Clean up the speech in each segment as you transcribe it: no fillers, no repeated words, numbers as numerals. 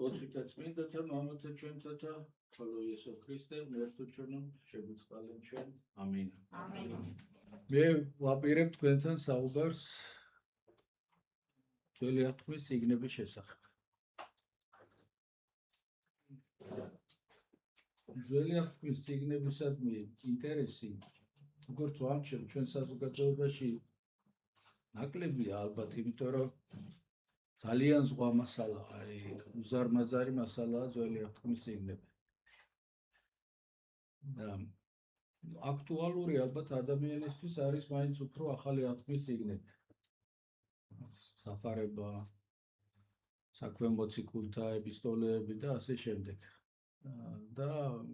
Ოცვითა წმინდათა მამათა ჩვენთათა ხოლო იესო ქრისტე მერტო ჩვენო შეგვიწყალენ ჩვენ ამინ. მე ვაპირებ თქვენთან საუბარს ძველი აღთქმის წიგნების შესახებ. ძველი აღთქმის წიგნებისადმი ინტერესი როგორც ვამჩნევ ჩვენ საზოგადოებაში ნაკლებია ალბათ, იმიტომ რომ ძალიან ზღვა მასალაა, უზარმაზარი მასალაა ძველი აღთქმის წიგნები. და აქტუალური ალბათ ადამიანისთვის არის მაინც უფრო ახალი აღთქმის წიგნები. სახარება, საქვემოცი კულტა, ეპისტოლეები და ასე შემდეგ. და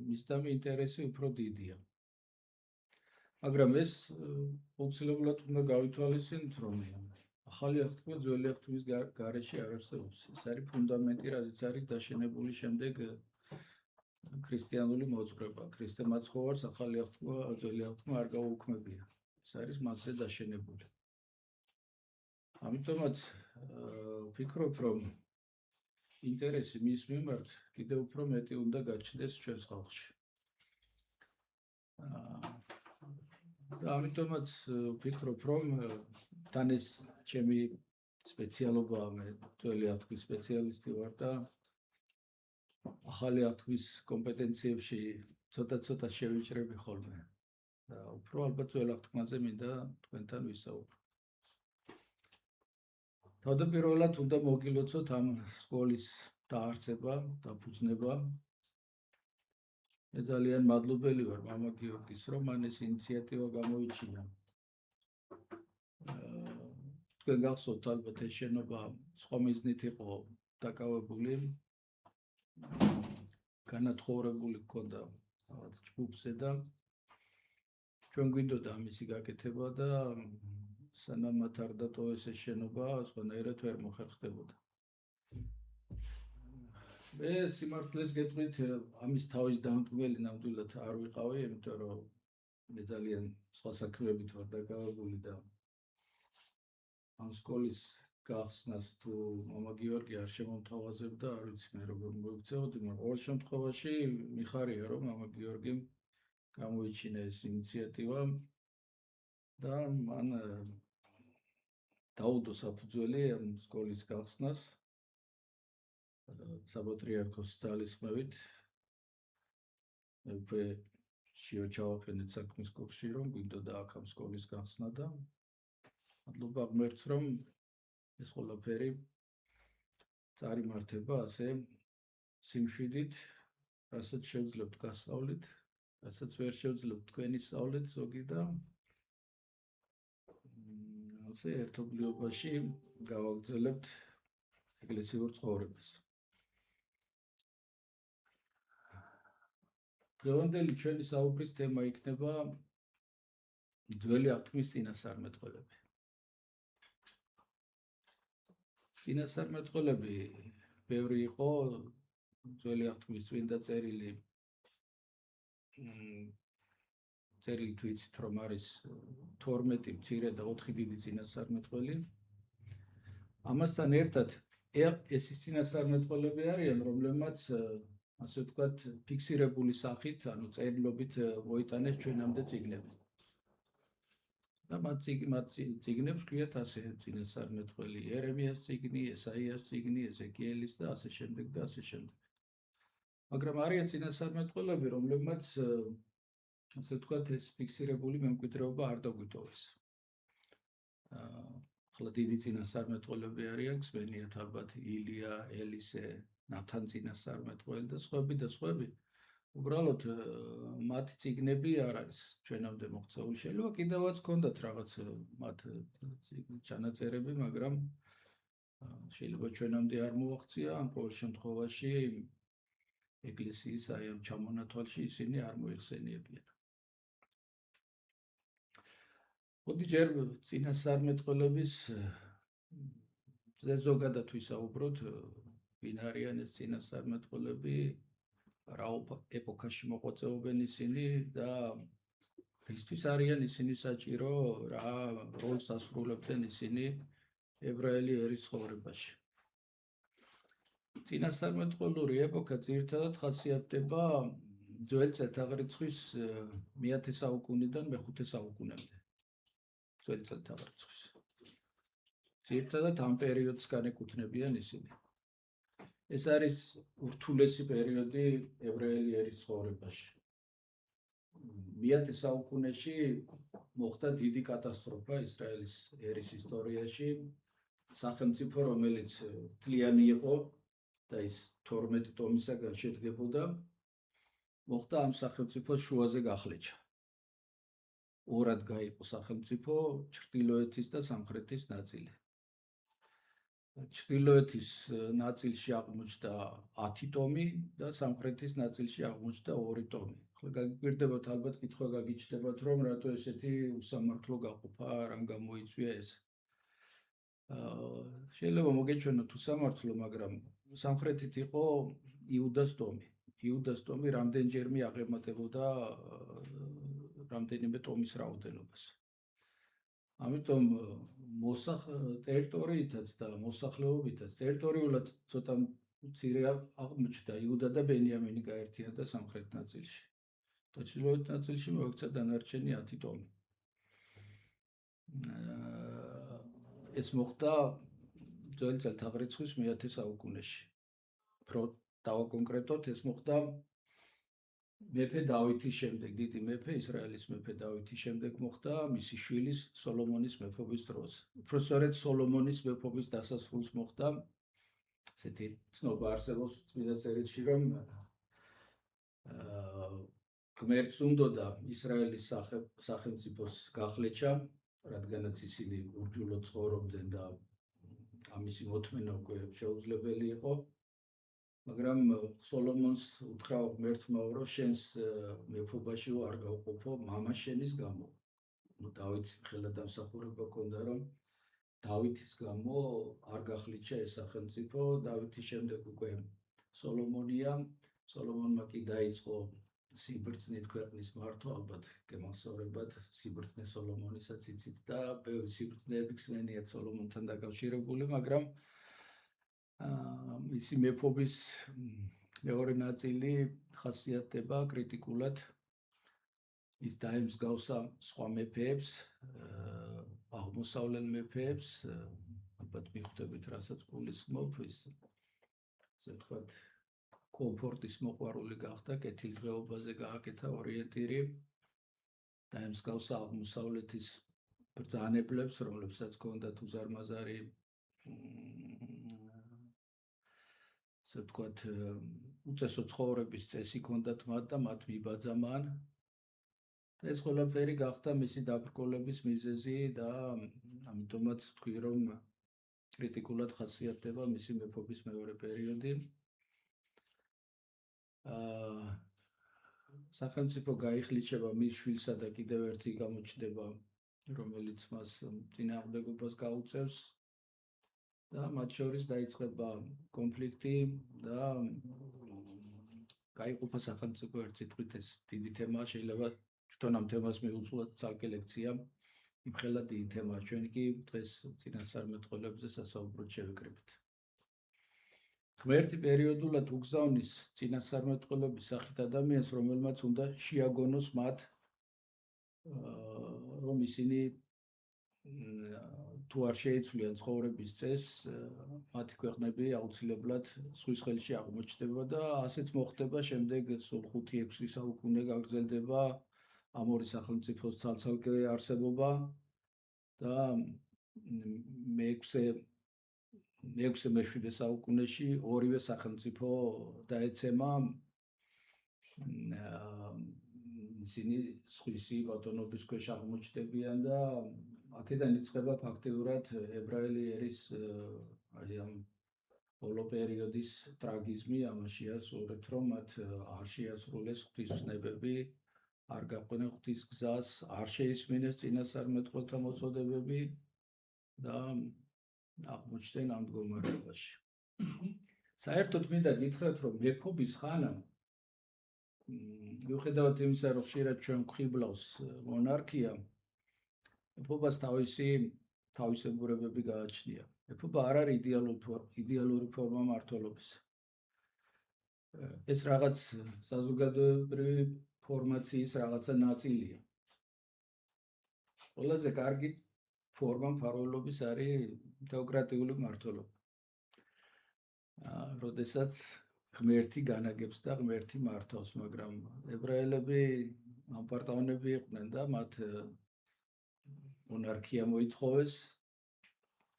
მისდამი ინტერესი უფრო დიდია. მაგრამ ეს აუცილებლად უნდა გავითვალისწინოთ, რომ ახალი აღთქმა ძველი აღთქმის გარეშე არ არსებობს. ეს არის ფუნდამენტი, რაზეც არის დაშენებული შემდეგ ქრისტიანული მოძღვრება. ქრისტე მაცხოვარს ახალი აღთქმა, ძველი აღთქმა არ გაუქმებია. ეს არის მასზე დაშენებული. ამიტომაც ვფიქრობ, რომ ინტერესი მის მიმართ კიდევ უფრო მეტი უნდა გაჩნდეს ჩვენს ხალხში. და ამიტომაც ვფიქრობ, რომ თან ეს ჩემი სპეციალობაა, მე ძველი აღთქმის სპეციალისტი ვარ და ახალი აღთქმის კომპეტენციებში ცოტა შევიჭრები ხოლმე. და უფრო ალბათ ძველ აღთქმაზე მინდა თქვენთან ვისაუბრო. თავდაპირველად უნდა მოგილოცოთ ამ სკოლის დაარსება, დაფუძნება. მე ძალიან მადლობელი ვარ მამა გიორგის, რომ მან ეს ინიციატივა გამოიჩინა. თქვენ გახსოვთ ალბათ ეს შენობა სხვა მიზნით იყო დაკავებული, განათხოვრებული ჰქონდა რაღაც ჯგუფზე და ჩვენ გვინდოდა ამისი გაკეთება და სანამ მათ არ დატოვეს ეს შენობა, სხვანაირად ვერ მოხერხდებოდა. მე სიმართლეს გეტყვით, ამის თავის დამტკბელი ნამდვილად არ ვიყავი, იმიტომ რომ მე ძალიან სხვა საქმეებით ვარ დაკავებული და ამ სკოლის გახსნას თუ მამა გიორგი არ შემომთავაზებდა, არ ვიცი მე როგორ მოიქცეოდი, მაგრამ ყოველ შემთხვევაში მიხარია, რომ მამა გიორგიმ გამოიჩინა ეს ინიციატივა და მან დაუდო საფუძველი ამ სკოლის გახსნას საპატრიარქოს ძალისხმევით. მე უკვე შევჩავაფენეთ საქმის კურსში, რომ გვინდოდა აქ ამ სკოლის გახსნა და მადლობა ღმერთს, რომ ეს ყველაფერი წარიმართება ასე სიმშვიდით, რასაც შევძლებთ გასწავლით, რასაც ვერ შევძლებთ თქვენი სწავლით ზოგი და ასე ერთობლიობაში გავაგრძელებთ ეკლესიურ ცხოვრებას. დღევანდელი ჩვენი საუბრის თემა იქნება ძველი აღთქმის წინასწარმეტყველები. წინასწარმეტყველები ბევრი იყო, ძველი აღთქმის წმინდა წერილით ვიცით, რომ არის 12 მცირე და 4 დიდი წინასწარმეტყველი. ამასთან ერთად ეს ის წინასწარმეტყველები არიან, რომლებმაც ასე ვთქვათ, ფიქსირებული სახით, ანუ წერილობით მოიტანეს ჩვენამდე წიგნები. და მათ წიგნებს ქვიათ ასე წინასწარმეტყველი იერემიას წიგნი, ესაიას წიგნი, ეზეკიელის და ასე შემდეგ და ასე შემდეგ. მაგრამ არიან წინასწარმეტყველები, რომლებმაც ასე ვთქვათ, ეს ფიქსირებული მემკვიდრეობა არ დაგვიტოვეს. ახლა დიდი წინასწარმეტყველები არიან, გსმენიათ ალბათ ილია, ელისე, ნათან წინასწარმეტყველი და სხვები. უბრალოდ მათი წიგნები არ არის ჩვენამდე მოღწეული. შეიძლება კიდევაც ჰქონდათ რაღაც მათ ჩანაწერები, მაგრამ შეიძლება ჩვენამდე არ მოაღწია. ამ ყოველ შემთხვევაში ეკლესიის აი ამ ჩამონათვალში ისინი არ მოიხსენიებიან. მოდი ჯერ წინასწარმეტყველების ზოგადად ვისაუბროთ, ვინ არიან ეს წინასწარმეტყველები, რა ეპოქაში მოღვაწეობენ ისინი და რისთვის არიან ისინი საჭირო, რა როლს ასრულებდნენ ისინი ებრაელი ერის ცხოვრებაში. წინასწარმეტყველური ეპოქა ძირითადად ხასიათდება ძველი წელთაღრიცხვის მე-10 საუკუნიდან მე-5 საუკუნემდე. ძველი წელთაღრიცხვის. ძირითადად ამ პერიოდს განეკუთვნებიან ისინი. ეს არის ურთულესი პერიოდი ებრაელი ერის ცხოვრებაში. მე-10 საუკუნეში მოხდა დიდი კატასტროფა ისრაელის ერის ისტორიაში. სახელმწიფო, რომელიც მთლიანი იყო და ის 12 ტომისაგან შედგებოდა, მოხდა ამ სახელმწიფოს შუაზე გახლეჩა. ორად გაიყო სახელმწიფო, ჩრდილოეთის და სამხრეთის ნაწილი. ჩრდილოეთის ნაწილში აღმოჩნდა 10 ტომი და სამხრეთის ნაწილში აღმოჩნდა 2 ტომი. ახლა გაგიკვირდებათ ალბათ კითხვა გაგიჩნდებათ, რომ რატო ესეთი უსამართლო გაყოფა, რამ გამოიწვია ეს. შეიძლება მოგეჩვენოთ უსამართლო, მაგრამ სამხრეთით იყო იუდას ტომი. იუდას ტომი რამდენჯერმე აღემატებოდა რამდენიმე ტომის რაოდენობას. ამიტომ ტერიტორიითაც და მოსახლეობითაც ტერიტორიულად ცოტა მცირე აღმოჩნდა იუდა და ბენიამინი გაერთიანდა სამხრეთ ნაწილში. და ჩრდილოეთ ნაწილში მოექცა დანარჩენი 10 ტომი. ეს მოხდა ძველი წელთაღრიცხვის მე-10 საუკუნეში. უფრო დავაკონკრეტოთ, ეს მოხდა მეფე დავითის შემდეგ, დიდი მეფე, ისრაელის მეფე დავითის შემდეგ მოხდა მისი შვილის სოლომონის მეფობის დროს. უფრო სწორედ სოლომონის მეფობის დასასრულს მოხდა. ესეთი ცნობა არსებობს წმინდა წერილში, რომ ღმერთს უნდოდა ისრაელის სახელმწიფოს გახლეჩა, რადგანაც ისინი ურჯულოდ ცხოვრობდნენ და ამისი მოთმენა უკვე შეუძლებელი იყო. მაგრამ სოლომონს უთხრა ღმერთმა, რომ შენს მეფობაში არ გავყოფო მამა შენის გამო. დავითს ხელად დამსახურება ჰქონდა, რომ დავითის გამო არ გახლიჩა ეს სახელმწიფო. დავითის შემდეგ უკვე სოლომონია. სოლომონმა კი დაიწყო სიბრძნით ქვეყნის მართვა, ალბათ გემახსოვრებათ სიბრძნე სოლომონისაც იცით და ბევრი სიბრძნეები ხსენიათ სოლომონთან დაკავშირებული, მაგრამ მისი მეფობის მეორე ნაწილი ხასიათდება კრიტიკულად. ის დაემსგავსა სხვა მეფეებს, აღმოსავლელ მეფეებს, ალბათ მიხვდებით, რასაც გულისხმობ, ის ასე ვთქვათ, კომფორტის მოყვარული გახდა, კეთილდღეობაზე გააკეთა ორიენტირი. დაემსგავსა აღმოსავლეთის ბრძანებლებს, რომლებსაც ჰქონდათ უზარმაზარი ასე ვთქვათ, უწესო ცხოვრების წესი ჰქონდათ მათ და მათ მიბაძამან. და ეს ყველაფერი გახდა მისი დაბრკოლების მიზეზი და ამიტომაც ვთქვი, რომ კრიტიკულად ხასიათდება მისი მეფობის მეორე პერიოდი. სახელმწიფო გაიხლიჩება მის შვილსა და კიდევ ერთი გამოჩნდება, რომელიც მას წინააღმდეგობას გაუწევს. და მათ შორის დაიწყება კონფლიქტი და გაიყოფა სახელმწიფო ერთ სიტყვით. ეს დიდი თემაა, შეიძლება თვითონ ამ თემას მივუძღოთ ცალკე ლექცია. იმხელა დიდი თემაა, ჩვენ კი დღეს წინასწარმეტყველებზე სასაუბროდ შევიკრიბეთ. ღმერთი პერიოდულად უგზავნის წინასწარმეტყველების სახით ადამიანს, რომელმაც უნდა შეაგონოს მათ, რომ ისინი თუ არ შეიცვლიან ცხოვრების წესს, მათი ქვეყნები აუცილებლად სხვის ხელში აღმოჩნდება და ასეც მოხდება. შემდეგ სულ 5-6 საუკუნე გაგრძელდება ამ ორი სახელმწიფოს ცალ-ცალკე არსებობა და მე-6-მე-7 საუკუნეში ორივე სახელმწიფო დაეცემა ისინი სხვისი ბატონობის ქვეშ აღმოჩნდებიან და აქედან იწყება ფაქტიურად ებრაელი ერის ამ ბოლო პერიოდის ტრაგიზმი. ამაშია სწორედ, რომ მათ არ შეასრულეს ღვთის ცნებები, არ გაყვნენ ღვთის გზას, არ შეისმინეს წინასწარმეტყველთა მოწოდებები და აღმოჩნდნენ ამ მდგომარეობაში. საერთოდ მინდა გითხრათ, რომ მეფობის ხანა, მიუხედავად იმისა, რომ ხშირად ჩვენ გვხიბლავს მონარქია, მეფობას თავისებურებები გააჩნია. მეფობა არ არის იდეალური ფორმა მმართველობის. ეს რაღაც საზოგადოებრივი ფორმაციის რაღაცა ნაწილია. ყველაზე კარგი ფორმა მფარველობის არის თეოკრატიული მმართველობა. როდესაც ღმერთი განაგებს და ღმერთი მართავს, მაგრამ ებრაელები ამპარტავნები იყვნენ და მათ მონარქია მოითხოვეს.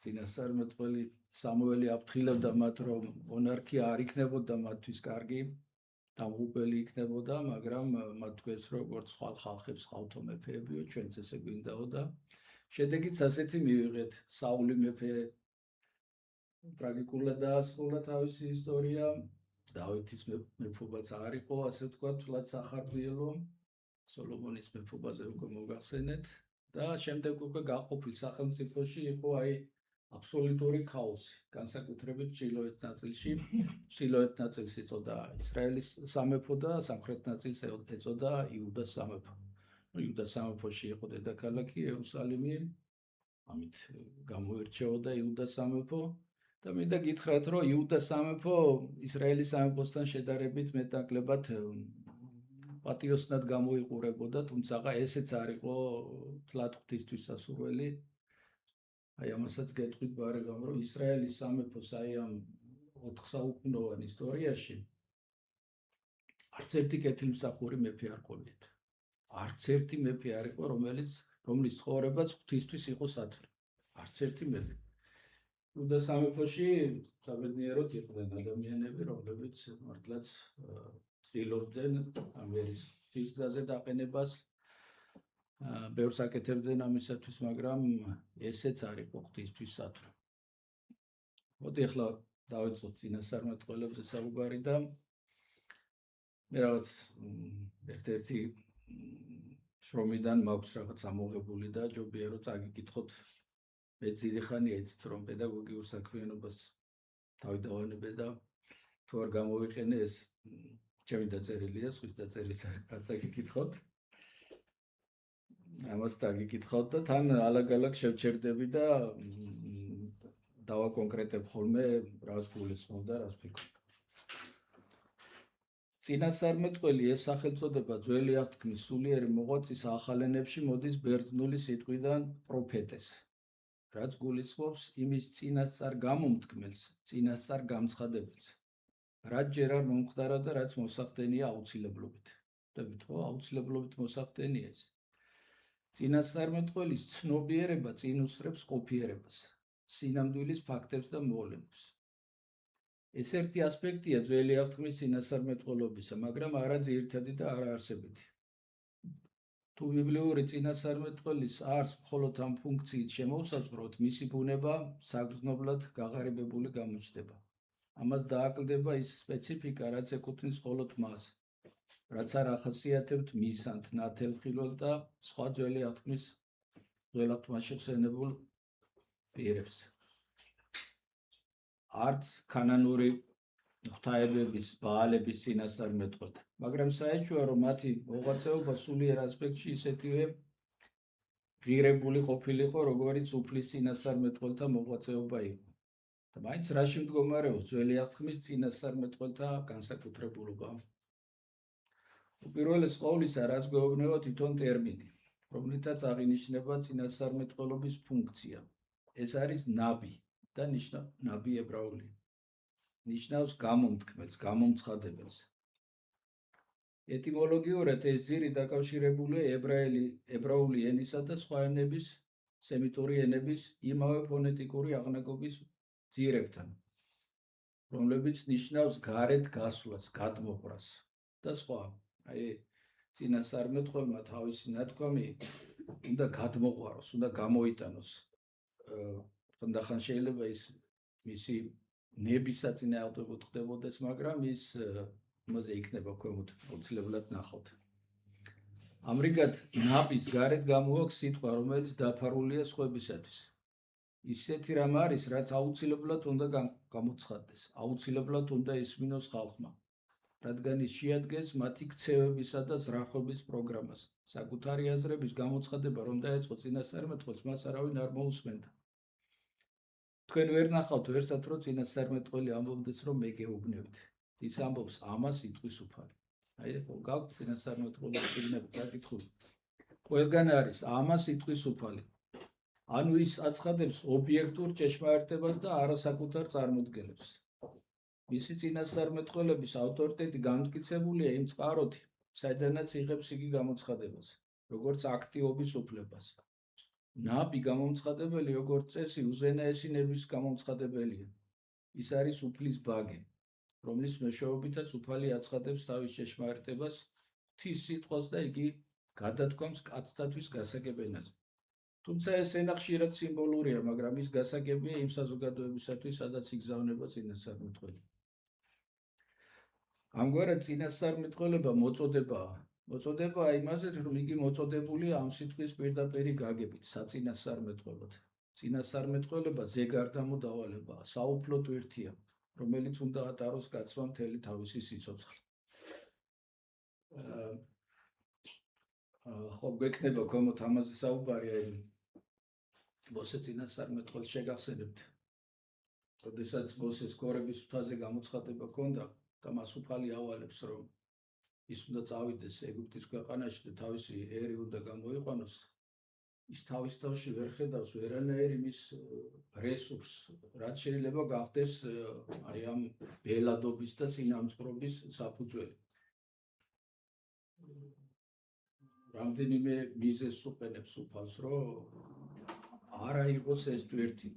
წინასწარმეტყველი სამუელი აფრთხილებდა მათ, რომ მონარქია არ იქნებოდა მათთვის კარგი, დამღუპელი იქნებოდა, მაგრამ მათ თქვეს, როგორც სხვა ხალხებს ყავთო მეფეებიო, ჩვენც ესე გვინდაო და შედეგიც ასეთი მივიღეთ. საული მეფე ტრაგიკულად დაასრულა თავისი ისტორია, დავითის მეფობაც არ იყო, ასე ვთქვათ, თვლად სახარბიელო, სოლომონის მეფობაზე უკვე მოგახსენეთ და შემდეგ უკვე გაყოფილ სახელმწიფოში იყო აბსოლუტური ქაოსი, განსაკუთრებით ჩრდილოეთ ნაწილში. ჩრდილოეთ ნაწილს ეწოდა ისრაელის სამეფო და სამხრეთ ნაწილს ეწოდა იუდას სამეფო. იუდას სამეფოში იყო დედაქალაქი იერუსალიმი, ამით გამოირჩეოდა იუდას სამეფო და მინდა გითხრათ, რომ იუდას სამეფო ისრაელის სამეფოსთან შედარებით მეტნაკლებად პატიოსნად გამოიყურებოდა, თუმცა ესეც არ იყო თლად ღვთისთვის სასურველი. ამასაც გეტყვით ბარეგამ, რომ ისრაელის სამეფოს ამ 4 საუკუნოვან ისტორიაში არც ერთი კეთილმსახური მეფე არ ყოლით. არც ერთი მეფე არ იყო, რომლის ცხოვრებაც ღვთისთვის იყო სათნო. არც ერთი მეფე. იუდას სამეფოში საბედნიეროდ იყვნენ ადამიანები, რომლებიც მართლაც ცდილობდნენ ამერის ღვთისგზაზე დაყენებას. ბევრს აკეთებდნენ ამისათვის, მაგრამ ესეც არ იყო ღვთისთვის სათნო. მოდი ახლა დავიწყოთ წინასწარმეტყველებზე საუბარი და მე რაღაც ერთ-ერთი შრომიდან მაქვს რაღაც ამოღებული და ჯობია რომ წაგიკითხოთ. მეც დიდი ხანია იცით, რომ პედაგოგიურ საქმიანობას თავი დავანებე და თუ არ გამოვიყენე ეს ჩემი დაწერილია, სხვის დაწერის არ წაგიკითხოთ. ამას წაგიკითხოთ და თან ალაგ-ალაგ შევჩერდები და დავაკონკრეტებ ხოლმე რას გულისხმობ და რას ვფიქრობ. წინასწარმეტყველი ეს სახელწოდება ძველი აღთქმის სულიერი მოღვაწის ახალენებში მოდის ბერძნული სიტყვიდან პროფეტეს, რაც გულისხმობს იმის წინასწარ გამომთქმელს, წინასწარ გამცხადებელს, რაც ჯერ არ მომხდარა და რაც მოსახდენია აუცილებლობით. ხვდებით ხო, აუცილებლობით მოსახდენია ეს. წინასწარმეტყველის ცნობიერება წინ უსწრებს ყოფიერებას, სინამდვილის ფაქტებს და მოვლენებს. ეს ერთი ასპექტია ძველი აღთქმის წინასწარმეტყველობისა, მაგრამ არა ძირითადი და არაარსებითი. თუ ბიბლიური წინასწარმეტყველის არს მხოლოდ ამ ფუნქციით შემოვსაზღვროთ, მისი ბუნება საგრძნობლად გაღარიბებული გამოჩნდება. ამას დააკლდება ის სპეციფიკა, რაც ეკუთვნის მხოლოდ მას, რაც არ ახასიათებთ მისანთ, ნათელხილველს და სხვა ძველი აღთქმაში ხსენებულ პირებს. არც კანონური ღვთაებების, ბაალების წინასწარმეტყველთ, მაგრამ საეჭვოა, რომ მათი მოღვაწეობა სულიერ ასპექტში ისეთივე ღირებული ყოფილიყო, როგორიც უფლის წინასწარმეტყველთა მოღვაწეობა იყო. და მაინც რაში მდგომარეობს ძველი აღთქმის წინასწარმეტყველთა განსაკუთრებულობა? უპირველეს ყოვლისა, რას გვეუბნება თვითონ ტერმინი, რომლითაც აღინიშნება წინასწარმეტყველობის ფუნქცია. ეს არის ნაბი და ნაბი ებრაული. ნიშნავს გამომთქმელს, გამომცხადებელს. ეტიმოლოგიურად ეს ძირი დაკავშირებულია ებრაული ენისა და სხვა ენების, სემიტური ენების იმავე ფონეტიკური აღნაგობის ძირებთან, რომლებიც ნიშნავს გარეთ გასვლას, გადმოყრას და სხვა. წინასწარმეტყველმა თავისი ნათქვამი უნდა გადმოყვაროს, უნდა გამოიტანოს. ხანდახან შეიძლება ის მისი ნების საწინააღმდეგოდ ხდებოდეს, მაგრამ ის იმაზე იქნება ქვემოთ აუცილებლად ნახოთ. ამრიგად ნაბის გარეთ გამოაქვს სიტყვა, რომელიც დაფარულია სხვებისათვის. ისეთი რამ არის, რაც აუცილებლად უნდა გამოცხადდეს, აუცილებლად უნდა ისმინოს ხალხმა, რადგან ის შეადგენს მათი ქცევებისა და ზრახობის პროგრამას. საკუთარი აზრების გამოცხადება რომ დაეწყო წინასწარმეტყველს, მას არავინ არ მოусმენდა. თქვენ ვერ ნახავთ ვერსად, რომ წინასწარმეტყველი ამბობდეს, რომ მე გეუბნებით. ის ამბობს ამას იტყვის უფალი. აი გაქვთ წინასწარმეტყველის წიგნები წაკითხული. ყველგან არის ამას იტყვის უფალი. ანუ ის აცხადებს ობიექტურ ჭეშმარიტებას და არასაკუთარ წარმოდგენებს. მისი წინასწარმეტყველების ავტორიტეტი განმტკიცებულია იმ წყაროთი, საიდანაც იღებს იგი გამოცხადებას, როგორც აქტიობის უფლებას. ნაბი გამომცხადებელი, როგორც წესი, უზენაესი ნების გამომცხადებელია. ის არის უფლის ბაგე, რომლის მეშვეობითაც უფალი აცხადებს თავის ჭეშმარიტებას, ღვთის სიტყვას და იგი გადადგომს კაცთათვის გასაგებ ენაზე. თუმცა ეს ენა ხშირად სიმბოლურია, მაგრამ ის გასაგებია იმ საზოგადოებისათვის, სადაც იგზავნება წინასწარმეტყველი. ამგვარად წინასწარმეტყველება მოწოდებაა. მოწოდებაა იმაზე, რომ იგი მოწოდებულია ამ სიტყვის პირდაპირი გაგებით, საწინასწარმეტყველოდ. წინასწარმეტყველება ზეგარდამო დავალებაა, საუფლო ტვირთია, რომელიც უნდა ატაროს კაცმა მთელი თავისი სიცოცხლე. ხო, გვექნება ქვემოთ ამაზე საუბარი, აი მოსე წინასწარმეტყველს შეგახსენებთ. როდესაც მოსეს ქორების მთაზე გამოცხადება ჰქონდა და მას უფალი ავალებს, რომ ის უნდა წავიდეს ეგვიპტის ქვეყანაში და თავისი ერი უნდა გამოიყვანოს, ის თავის თავში ვერ ხედავს ვერანაირ იმის რესურსს, რაც შეიძლება გახდეს აი ამ ბელადობის და წინამძღვრობის საფუძველი. რამდენიმე მიზეზს უყენებს უფალს, რომ არა იყოს ეს ტვირთი,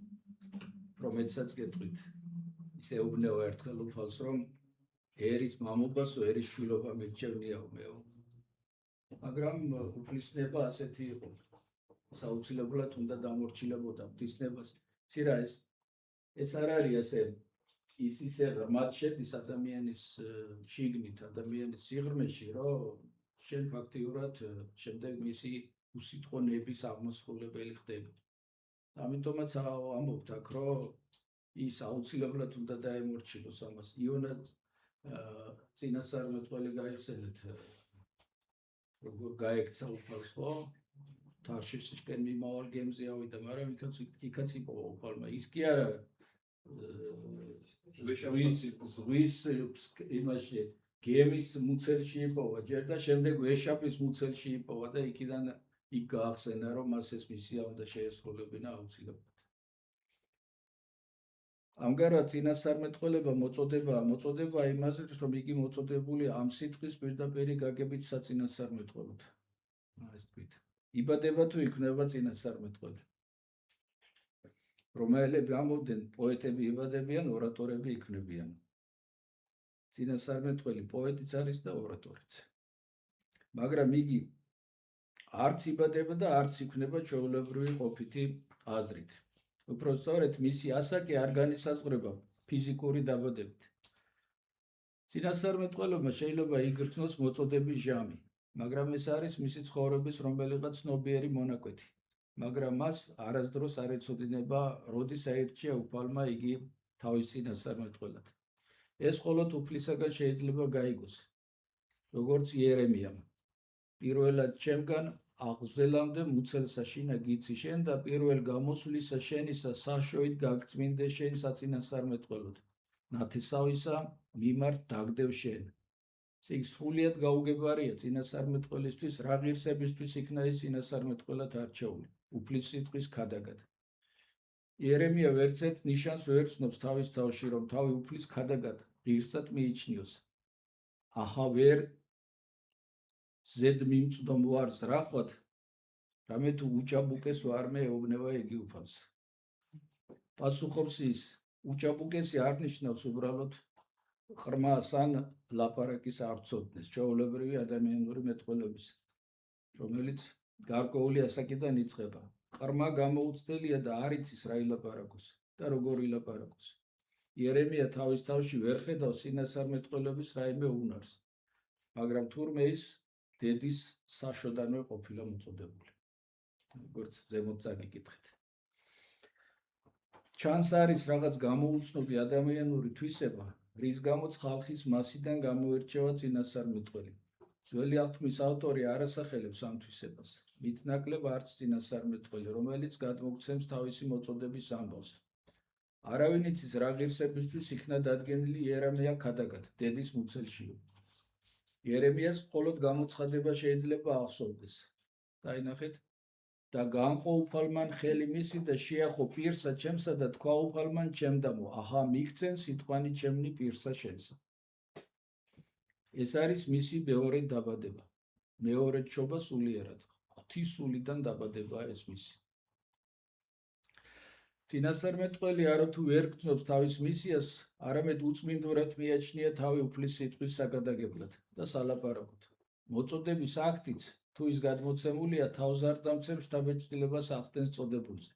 რომელსაც გეტყვით. ის ეუბნება ერთხელ უფალს, რომ ერის მამობასო, ერის შვილობა მირჩევნიაო მეო. მაგრამ უფლისნება ასეთი იყო. საუცილებლად უნდა დამორჩილებოდა ღვთისნებას. ცირა ეს არ არის ასე ის ისე მათ შედის ადამიანის შიგნით, ადამიანის სიღრმეში, რომ შენ ფაქტიურად შემდეგ მისი უსიტყვო ნების აღმასრულებელი ხდები. ამიტომაც ამბობთ აქ, რომ ის აუცილებლად უნდა დაემორჩილოს ამას. იონა წინასწარმეტყველი გაიხსენეთ, როგორ გაექცა უფალს, ხო? თარშისისკენ მიმავალ გემზე ავიდა, მაგრამ იქაც იპოვა უფალმა. ის კი არა ზღვის იმაში გემის მუცელში იპოვა, ჯერ და შემდეგ ვეშაპის მუცელში იპოვა და იქიდან იქ გაახსენა, რომ მას ეს მისია უნდა შეესრულებინა აუცილებლად. ამგვარად წინასწარმეტყველება მოწოდებაა იმაზე, რომ იგი მოწოდებულია ამ სიტყვის პირდაპირი გაგებით საწინასწარმეტყველოდ. ეს თქვით. იბადება თუ იქნება წინასწარმეტყველი. რომაელები ამბობდნენ, პოეტები იბადებიან, ორატორები იქნებიან. წინასწარმეტყველი პოეტიც არის და ორატორიც. მაგრამ იგი არც იბადება და არც იქნება ჩვეულებრივი ყოფითი აზრით. უпрост სწორედ მისი ასაკი არ განისაზღვრება ფიზიკური დაბადებით. წინასწარმეტყველობა შეიძლება იგრძნოს მოწოდების ჟამი, მაგრამ ეს არის მისი ცხოვრების რომელიღაც ცნობიერი მონაკვეთი. მაგრამ მას არასდროს არ ეცოდინება, როდის აირჩია უფალმა იგი თავის წინასწარმეტყველად. ეს მხოლოდ უფლისაგან შეიძლება გაიგოს, როგორც იერემიამ. პირველად ჩემგან აღზელამდე მუცელსა შინა გიცი შენ და პირველ გამოსვლისა შენისა საშოით გაგწმინდე შენ საწინასწარმეტყველოდ. ნათესავისა მიმართ დაგდევ შენ. ის სრულიად გაუგებარია წინასწარმეტყველისთვის, რა ღირსებისთვის იქნა ის წინასწარმეტყველად არჩეული, უფლის სიტყვის ქადაგად. იერემია ვერცერთ ნიშანს ვერ ცნობს თავის თავში, რომ თავი უფლის ქადაგად ღირსად მიიჩნიოს. ახა ვერ ზედ მიმწვდომ ვარს რახვად, რამე თუ უჭაბუკეს ვარ მე ეუბნება იგი უფალს. პასუხობს ის, უჭაბუკესი არ ნიშნავს უბრალოდ ღრმას ან ლაპარაკის არ ცოდნეს, ჩვეულებრივი ადამიანური მეტყველების, რომელიც გარკვეული ასაკიდან იწყება. ღრმა გამოუცდელია და არ იცის რა ილაპარაკოს და როგორ ილაპარაკოს. იერემია თავის თავში ვერ ხედავს წინასწარმეტყველების რაიმე უნარს, მაგრამ თურმე ის დედის საშოდანვე ყოფილა მოწოდებული. როგორც ზემოთ წაგიკითხეთ. ჩანს არის რაღაც გამოუცნობი ადამიანური თვისება, რის გამოც ხალხის მასიდან გამოირჩევა წინასწარმეტყველი. ძველი აღთქმის ავტორი არ ასახელებს ამ თვისებას. მით ნაკლებ არც წინასწარმეტყველი, რომელიც გადმოგცემს თავისი მოწოდების ამბავს. არავინ იცის რა ღირსებისთვის იქნა დადგენილი იერემია ქადაგად დედის მუცელშიო. იერემიას მხოლოდ გამოცხადება შეიძლება ახსოვდეს. დაინახეთ და განყო უფალმან ხელი მისი და შეახო პირსა ჩემსა და თქვა უფალმან ჩემდამო, ახა მიქცენ სიტყვანი ჩემნი პირსა შენსა. ეს არის მისი მეორე დაბადება. მეორე ჩობა სულიერად. ღვთის სულიდან დაბადება ეს მისი. წინასწარმეტყველი არათუ ვერ გრძნობს თავის მისიას, არამედ უწმინდურად მიაჩნია თავი უფლის სიტყვის საგადაგებლად და სალაპარაკოდ. მოწოდების აქტიც თუ ის გადმოცემულია თავს არ დამცემ შთაბეჭდილებას ახდენს წოდებულზე.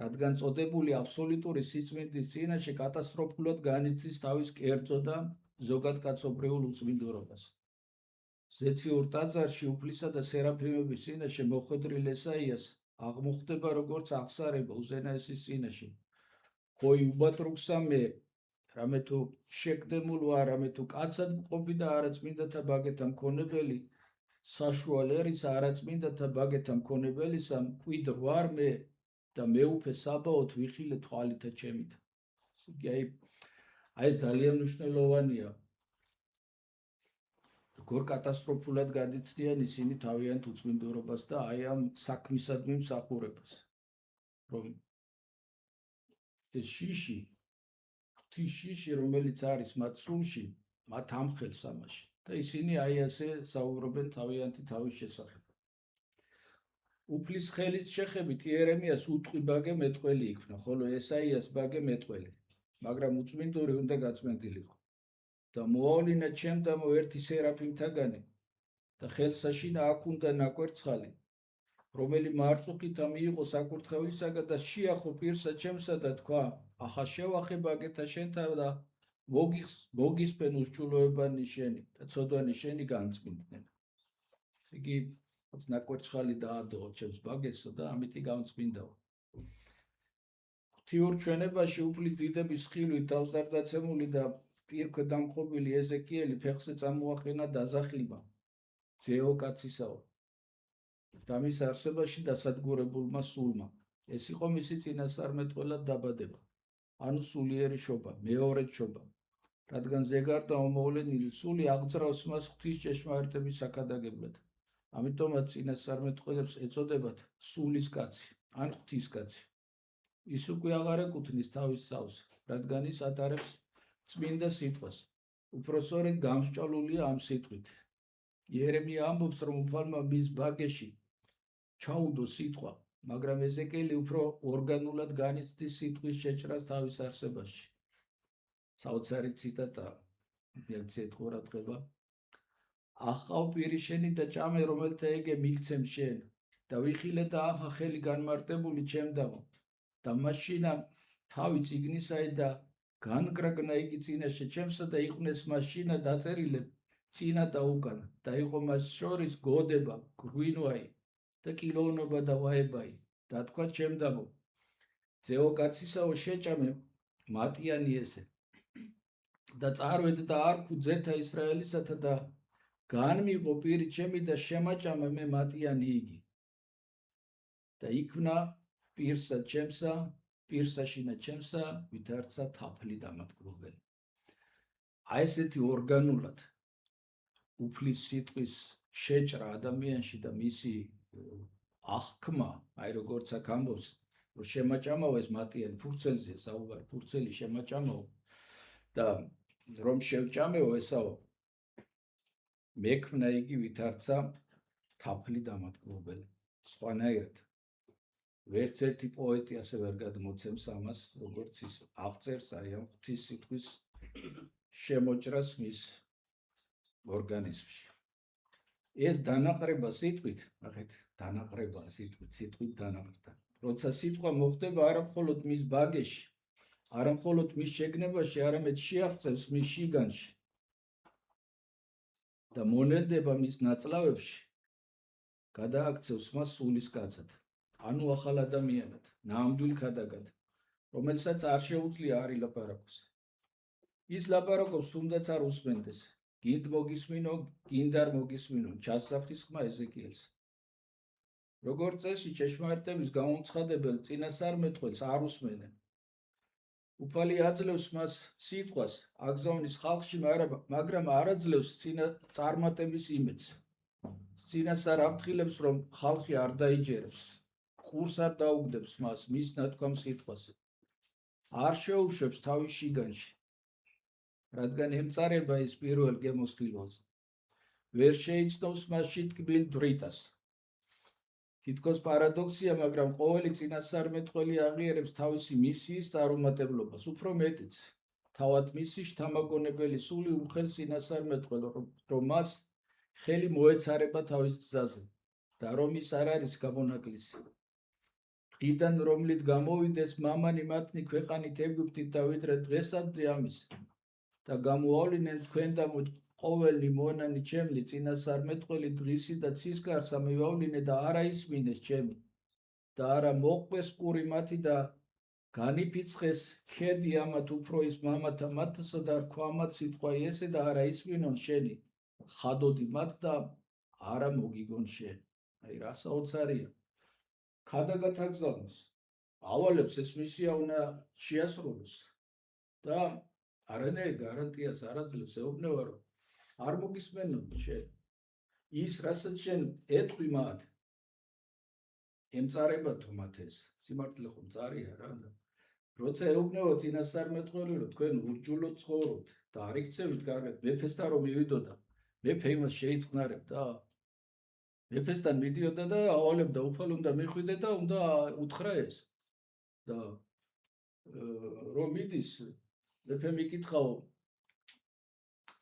რადგან წოდებული აბსოლუტური სიწმინდის წინაშე კატასტროფულად განიცდის თავის კერძო და ზოგად კაცობრიულ უწმინდურობას. ზეციურ ტაძარში უფლისა და სერაფიმების წინაშე მოხვედრილ ესაიას აღმოხდება როგორც აღსარება უზენაესის წინაშე. ხოი უბატრუქსა მე, რამე თუ შეკდემულ ვარ, რამე თუ კაცად მყოფი და არაწმინდათა ბაგეთა მქონებელი, საშუალერის არაწმინდათა ბაგეთა მქონებელისა მკვიდრ ვარ მე და მეუფე საბაოთ ვიხილე თვალითა ჩემით. აი ძალიან მნიშვნელოვანია. როგორ კატასტროფულად გადიცდიან ისინი თავიანთ უწმინდურობას და აი ამ საქმისადმი მსახურებას. რომ ეს შიში, ღვთის შიში, რომელიც არის მათ სულში, მათ ამხელს ამაში. და ისინი აი ასე საუბრობენ თავიანთი თავის შესახებ. უფლის ხელის შეხებით იერემიას უტყვი ბაგე მეტყველი იქნა, ხოლო ესაიას ბაგე მეტყველი, მაგრამ უწმინდური უნდა გაწმენდილიყო. და მოავლინა ჩემდამო ერთი სერაფიმთაგანი და ხელსაშინა აქ უნდა ნაკვერცხალი, რომელი მარწუხითა მიიღო საკურთხევლისაგან და შეახო პირსა ჩემსა და თქვა, ახა შევახე ბაგეთა შენთან და მოგისპენ უსჭულოებანი შენი და ცოდვანი შენი განწმინდნენ. იგი ნაკვერცხალი დაადოო ჩემს ბაგესო და ამითი გამწმინდაო. ღვთიურ ჩვენებაში უფლის დიდების ხილვით თავს არ დაცემული და პირქვე დამხობილი ეზეკიელი ფეხზე წამოაყენა დაზახილმა ძეო კაცისაო და მის არსებაში დასადგურებულმა სულმა. ეს იყო მისი წინასწარმეტყველად დაბადება, ანუ სულიერი შობა, მეორე შობა, რადგან ზეგარდა მომოვლენილი სული აღძრავს მას ღვთის ჭეშმარიტების საკადაგებლად. ამიტომაც წინასწარმეტყველებს ეწოდებათ სულის კაცი ან ღვთის კაცი. ის უკვე აღარ ეკუთვნის თავის წავს, რადგან ის ატარებს წმინდა სიტყვას. უпроსწორედ გამსჭვალულია ამ სიტყვით. იერემია ამბობს, რომ უფალმა მის ბაგეში ჩაუდო სიტყვა, მაგრამ ეზეკიელი უფრო ორგანულად განიცდის სიტყვის შეჭრას თავის არსებაში. საოცარი ციტატა, მიაქციეთ ყურადღება. ახავ პირი შენი და ჭამე, რომელთა ეგე მიქცემ შენ და ვიხილე და ახა ხელი განმარტებული ჩემდამო და მაშინა თავი წიგნისაი და განკრაგნა იგი წინაშე ჩემსა და იყვნენ მაშინა დაწერილე წინა და უკან და იყო მას შორის გოდება, გვინვაი და კილოვნობა და ვაებაი და თქვა ჩემდამო, ძეო კაცისაო შეჭამე მატიანი ესე და წარვედ და არქუ ძეთა ისრაელისათა და განმიღო პირი ჩემი და შემაჭამა მე მატიანი იგი და იქმნა პირსა ჩემსა, პირსაშინა ჩემსა ვითარცა თაფლი დამატკბობელი. აი ესეთი ორგანულად უფლის სიტყვის შეჭრა ადამიანში და მისი აღქმა, აი როგორც აქ ამბობს, რომ შემაჭამაო ეს მატიანი ფურცელზეა საუბარი, ფურცელი შემაჭამაო და რომ შევჭამეო ესაო მექმნა იგი ვითარცა თაფლი დამატკბობელი. სხვანაირად ვერც ერთი პოეტი ასე ვერ გადმოცემს ამას, როგორც ის აღწერს აი ამ ღვთის სიტყვის შემოჭრას მის ორგანიზმში. ეს დანაყრება სიტყვით, ნახეთ, დანაყრება სიტყვით დანაყრდა. როცა სიტყვა მოხდება არა მხოლოდ მის ბაგეში, არა მხოლოდ მის შეგნებაში, არამედ შეაღწევს მის შიგანში და მონელდება მის ნაწლავებში, გადააქცევს მას სულის კაცად, ანუ ახალ ადამიანად, ნამდვილ ქადაგად, რომელსაც არ შეუძლია არ ილაპარაკოს. ის ლაპარაკობს, თუნდაც არ უსმენდეს, გინდ მოგისმინო, გინდ არ მოგისმინო, ჩასაფხის ხმა ეზეკიელს. როგორც წესი, ჭეშმარიტების გამომცხადებელ წინასწარმეტყველს არ უსმენენ. უფალი აძლევს მას სიტყვას აგზავნის ხალხში, მაგრამ არ აძლევს წარმატების იმედს. წინასწარ ამტყილებს, რომ ხალხი არ დაიჯერებს, ყურს არ დაუგდებს მას მის ნათქვამ სიტყვას. არ შეუშვებს თავის შიგანში, რადგან ემწარება ის პირველ გემოსხილვაზე. ვერ შეიცნობს მასში ტკბილ დრიტას. თითქოს პარადოქსია, მაგრამ ყოველი წინასწარმეტყველი აღიარებს თავისი მისიის წარუმატებლობას, უფრო მეტიც, თავად მისი შთამაგონებელი სული უმხელს წინასწარმეტყველს, რომ მას ხელი მოეცარება თავის გზაზე და რომ ის არ არის გამონაკლისი. დღიდან, რომლით გამოვიდეს მამანი მათნი ქვეყანით ეგვიპტით და ვიდრე დღესამდე ამის და გამოავლინენ თქვენ და ყოველი მონანი ჩემი წინასწარმეტყველი დღისი და ცისკარსა მივავლინე და არა ისმინეს ჩემი და არა მოყვეს ყური მათი და განიფიცხეს ქედი ამათ უფრო ის მამათა მათსა და რქვამათ სიტყვა ესე და არა ისმინონ შენი ხადოდი მათ და არა მოგიგონ შენ. აი რა საოცარია. ქადაგათაგზავნოს ავალებს ეს მისია უნდა შეასრულოს და არანაირ გარანტიას არ აძლევს, ეუბნება რომ არ მოგისმენონ შენ ის რასაც შენ ეტყვი მათ ემწარება თუ მათ ეს სიმართლე ხომ მწარია რა და როცა ეუბნება წინასწარმეტყველი რომ თქვენ ურჯულოდ ცხოვრობთ და არ იქცევით კარგად მეფესთან რომ მივიდოდა მეფე იმას შეიწყნარებდა მეფესთან მიდიოდა და ავალებდა უფალ უნდა მიხვიდე და უნდა უთხრა ეს და რომ მიდის მეფე მიკითხაო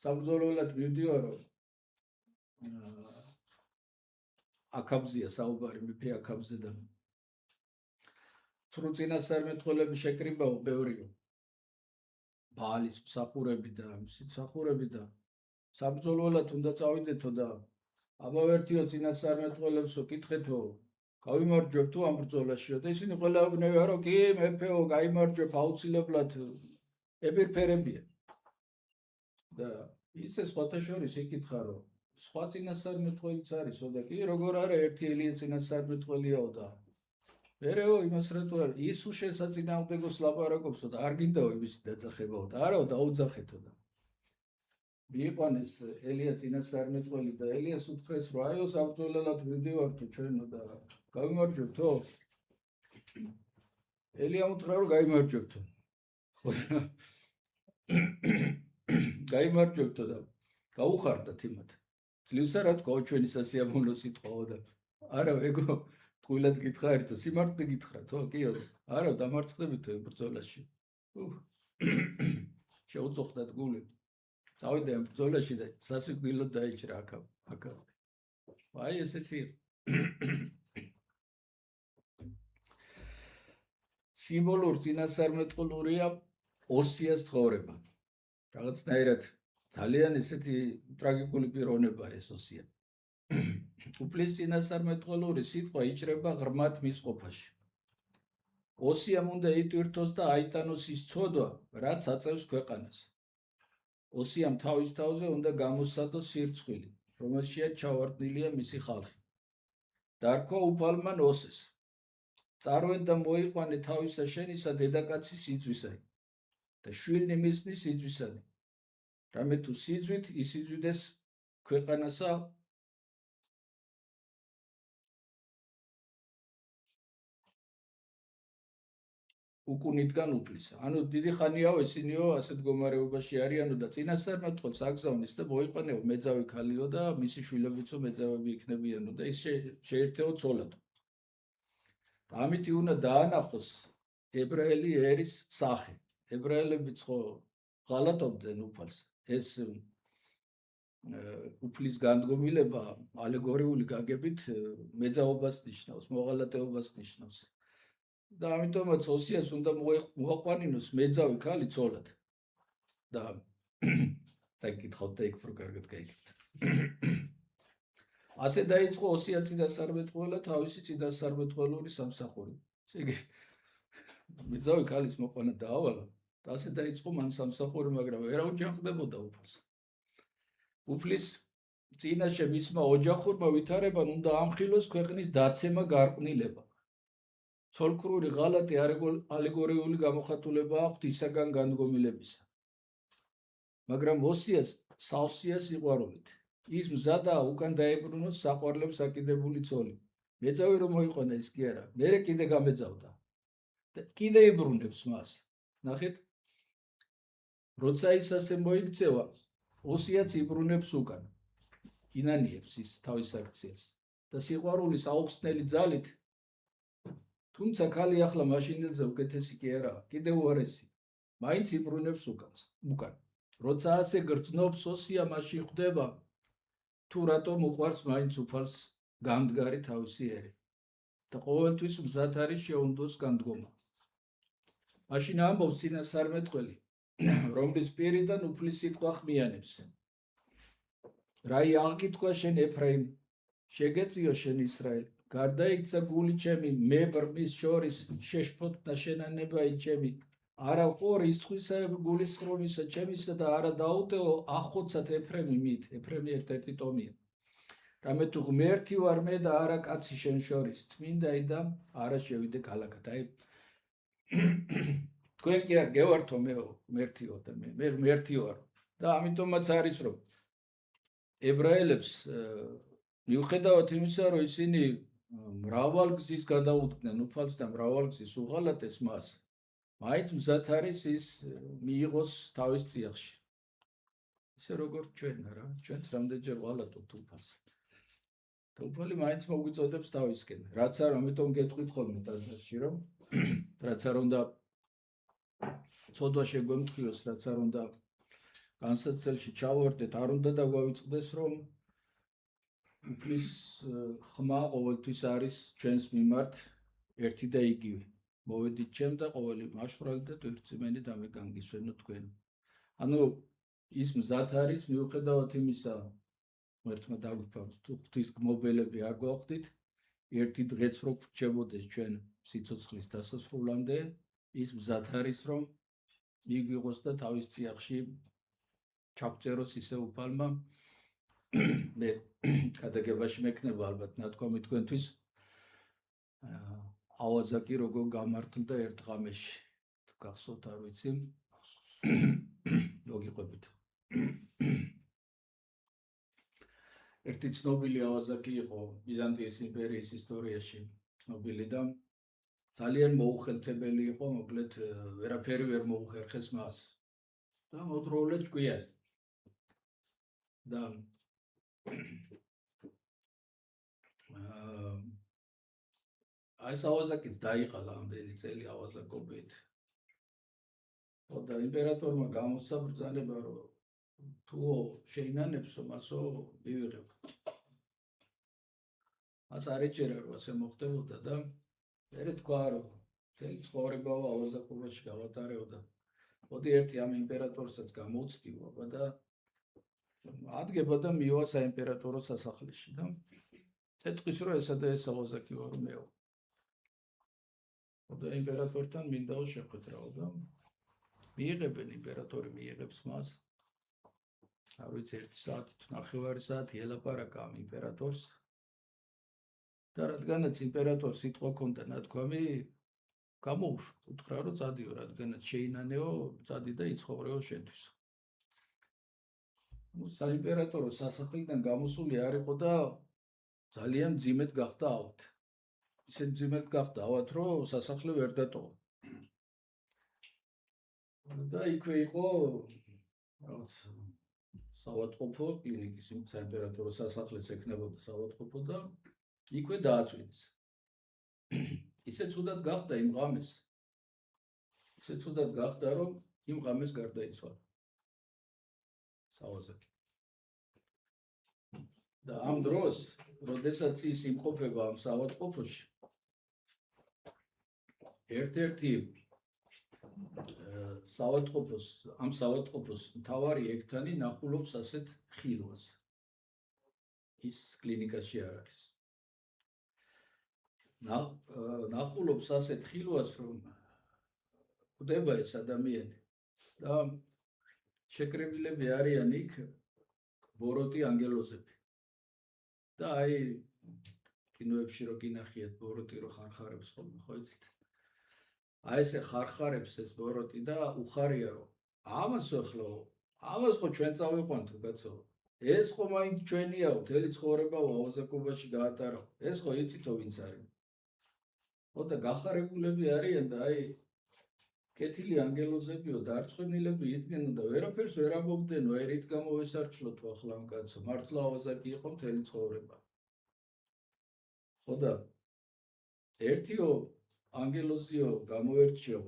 საბრძოლველად მივდივარო აქაბზეა საუბარი მეფე აქაბზე და ცრუ წინასწარმეტყველები შეკრიბაო ბევრიო ბაალის მსახურები და მისი მსახურები და საბრძოლველად უნდა წავიდეთო და ამავერთიო წინასწარმეტყველებსო კითხეთო გავიმარჯვებ თუ ამ ბრძოლაშიო და ისინი ყველაებნევია რომ კი მეფეო გაიმარჯვებ აუცილებლად ეპირფერებიან და ისე სხვათა შორის იკითხა რომ სხვა წინასწარმეტყველიც არისო და კი როგორ არა ერთი ელია წინასწარმეტყველიაო და მერეო იმას რატო არ ის შესაწინააღმდეგოს ლაპარაკობსო და არ გინდაო იმის დაძახებაო და არაო დაუძახეთო და მიიყვანეს ელია წინასწარმეტყველი და ელიას უთხრეს რომ აიო საბრძოლველად მივდივართო ჩვენო და გავიმარჯვებთო ელია უთხრა რომ გაიმარჯვებთო ხო გაიმარჯვებთო და გაუხარდათ იმათ ძლივსა რა თქვა ჩვენი სასიამოვნო სიტყვაო და არა ეგო ტყუილად გითხარითო სიმართლე გითხრათო კიო არა დამარცხდებითო იმ ბრძოლაში შეუწუხდათ გული წავიდა იმ ბრძოლაში და სასიკვდილოდ დაიჭრა აქ აი ესეთი სიმბოლურ წინასწარმეტყველურია ოსიას ცხოვრება რაღაცნაირად ძალიან ესეთი ტრაგიკული პიროვნება ეს ოსია უფლის წინასწარმეტყველური სიტყვა იჭრება ღრმად მის ყოფაში ოსიამ უნდა იტვირთოს და აიტანოს ის ცოდვა რაც აწევს ქვეყანას ოსიამ თავის თავზე უნდა გამოსცადოს სირცხვილი რომელშია ჩავარდნილია მისი ხალხი დარქვა უფალმა ოსეს წარვედ და მოიყვანე თავისა შენისა დედაკაცის სიძვისაი და შვილნი მისნის სიძვისანი რამე თუ სიძვით ისიძვიდეს ქვეყანასა უკუნითგან უფლისა. ანუ დიდი ხანიაო ესინიო ასეთ მდგომარეობაში არიანო და წინასწარმეტყველს აგზავნის და მოიყვანეო მეძავი ქალიო და მისი შვილებიცო მეძავები იქნებიანო და ის შეერთეო ცოლად. ამით უნდა დაანახოს ებრაელი ერის სახე. ებრაელებიც ხო ღალატობდნენ უფალს. ეს უფლის განდგომილება ალეგორიული გაგებით მეძაობას ნიშნავს, მოღალატეობას ნიშნავს. და ამიტომაც ოსიას უნდა მოაყვანინოს მეძავი ქალი ცოლად და წაკითხავთ და იქ რო კარგად გაიგებთ ასე დაიწყო ოსია წინასწარმეტყველა თავისი წინასწარმეტყველური სამსახური ესე იგი მეძავი ქალის მოყვანა დაავალა და ასე დაიწყო მან სამსახური მაგრამ ვერ აუჯანყდებოდა უფალს უფლის წინაშე მისმა ოჯახურმა ვითარებამ უნდა ამხილოს ქვეყნის დაცემა გარყვნილება ცოლქრური ღალატი ალეგორიული გამოხატულება აქვთ ისაგან განდგომილებისა. მაგრამ ოსიას სავსეა სიყვარულით. ის მზადაა უკან დაებრუნოს საყვარლებს საკიდებული ცოლი. მეძავი რომ მოიყვანა ის კი არა, მერე კიდე გამეძავდა. და კიდე ებრუნებს მას. ნახეთ, როცა ის ასე მოიქცევა, ოსიაც იბრუნებს უკან. ინანიებს ის თავის აქციას და სიყვარულის აუხსნელი ძალით, თუმცა ქალი ახლა მაშინდელზე უკეთესი კი არა, კიდე უარესი, მაინც იბრუნებს უკან. როცა ასე გრძნობს ოსია, მაშინ ხვდება თუ რატომ უყვარს მაინც უფალს გამდგარი თავისი ერი და ყოველთვის მზად არის შეუნდოს განდგომა. მაშინ ამბობს წინასწარმეტყველი, რომლის პირიდან უფლის სიტყვა ხმიანებს. რაი აღკითხვა შენ ეფრაიმ, შეგეწიო შენ ისრაელ, გარდაიქცა გული ჩემი, მე ბრმის შორის შეშფოთდა შენანებაი ჩემი, არა ყორ ისხვისა გულის ხრომისა ჩემისა და არა დაუტეო ახოცად ეფრემი მით, ეფრემი ერთ-ერთი ტომია. რამე თუ ღმერთი ვარ მე და არა კაცი შენ შორის, წმინდაი და არა შევიდე ქალაქად. აი თქვენ კი არ გევართო მე ღმერთიო და მე ღმერთი ვარ და ამიტომაც არის რომ ებრაელებს მიუხედავად იმისა რომ ისინი მრავალგზის გადაუდგნენ უფალს და მრავალგზის უღალატეს მას, მაინც მზად არის ის მიიღოს თავის წიაღში. ისე როგორც ჩვენ რა, ჩვენც რამდენჯერ ვალატობთ უფალს. და უფალი მაინც მოგვიწოდებს თავისკენ. რაც არ ამიტომ გეტყვით ხოლმე ტაძარში რომ რაც არ უნდა ცოდვა შეგვემთხვიოს, რაც არ უნდა განსაცდელში ჩავარდეთ, არ უნდა დაგვავიწყდეს რომ უფლის ხმა ყოველთვის არის ჩვენს მიმართ ერთი და იგივე. მოვედით ჩემ და ყოველი მაშვრალი და ტვირთწიმენი დამეგანგისვენო თქვენ. ანუ ის მზად არის მიუხედავად იმისა, ღმერთმა დაგვიფაროს თუ ღვთის გმობელები არ გვახვდით, ერთი დღეც რო გვრჩებოდეს ჩვენ სიცოცხლის დასასრულამდე, ის მზად არის რომ მიგვიღოს და თავის წიაღში ჩაგწეროს ისე უფალმა. მე გადაგებაში მექნება ალბათ ნათქვამი თქვენთვის ავაზაკი როგორ გამართლდა ერთ ღამეში. თუ გახსოვთ არ ვიცი. მოგიყვებით. ერთი ცნობილი ავაზაკი იყო ბიზანტიის იმპერიის ისტორიაში, ცნობილი და ძალიან მოუხელთებელი იყო, მოკლედ ვერაფერი ვერ მოუხერხეს მას. და მოდროულად ჭკვიანი. და აი ეს ავაზაკიც დაიყალა ამდენი წელი ავაზაკობით. და იმპერატორმა გამოსცა ბრძანება, რომ თუ შეინანებსო, მასო მივიღებ. მას არ ეჭერა რომ ასე მოხდებოდა და მერე თქვა რომ მთელი ცხოვრება ავაზაკობაში გავატარებდა. მოდი ერთი ამ იმპერატორსაც გამოვცდიო და ადგება და მივა საიმპერატორო სასახლეში და ეთქვის რომ ესა და ეს ავაზაკი ვარ მეო. და იმპერატორთან მინდაო შეხვედრაო და მიიღებენ, იმპერატორი მიიღებს მას. არ ვიცი 1 საათი თუ 9 საათი ელაპარაკა ამ იმპერატორს. და რადგანაც იმპერატორს სიტყვა ჰქონდა ნათქვამი, გამოუშვა, უთხრა რომ წადიო, რადგანაც შეინანეო, წადი და იცხოვრეო შენთვის. საიმპერატორო სასახლიდან გამოსული არ იყო და ძალიან მძიმედ გახდა ავად. ისე მძიმედ გახდა ავად, რომ სასახლე ვერ დატოვა. და იქვე იყო რაღაც საავადმყოფო კლინიკის საიმპერატორო სასახლეს ექნებოდა საავადმყოფო და იქვე დააწვინეს. ისე ცუდად გახდა იმ ღამეს. ისე ცუდად გახდა, რომ იმ ღამეს გარდაიცვალა. საავაზაკი. და ამ დროს, როდესაც ის იმყოფება ამ საავადმყოფოში, ერთ-ერთი ამ საავადმყოფოს მთავარი ექთანი ნახულობს ასეთ ხილვას. ის კლინიკაში არ არის. ნახულობს ასეთ ხილვას, რომ ხვდება ეს ადამიანი და შეკრებილები არიან იქ ბოროტი ანგელოზები. და აი კინოებში რო გინახიათ ბოროტი რო ხარხარებს ხოლმე, ხო იცით? აი ესე ხარხარებს ეს ბოროტი და უხარია რომ ამას ხო ჩვენ წავიყვანთ კაცო. ეს ხო მაინც ჩვენიაო, მთელი ცხოვრებაო აუზაკობაში გაატარო. ეს ხო იცითო ვინც არის. ხო და გახარებულები არიან და აი კეთილი ანგელოზებიო დარწმუნილები იდგენო და ვერაფერს ვერ ამობდენო, აი რით გამოვესარჩლოთო ახლა ამ კაცო, მართლა აუზაკი იყო მთელი ცხოვრება. ხო და ერთიო ანგელოზიო გამოერჩიო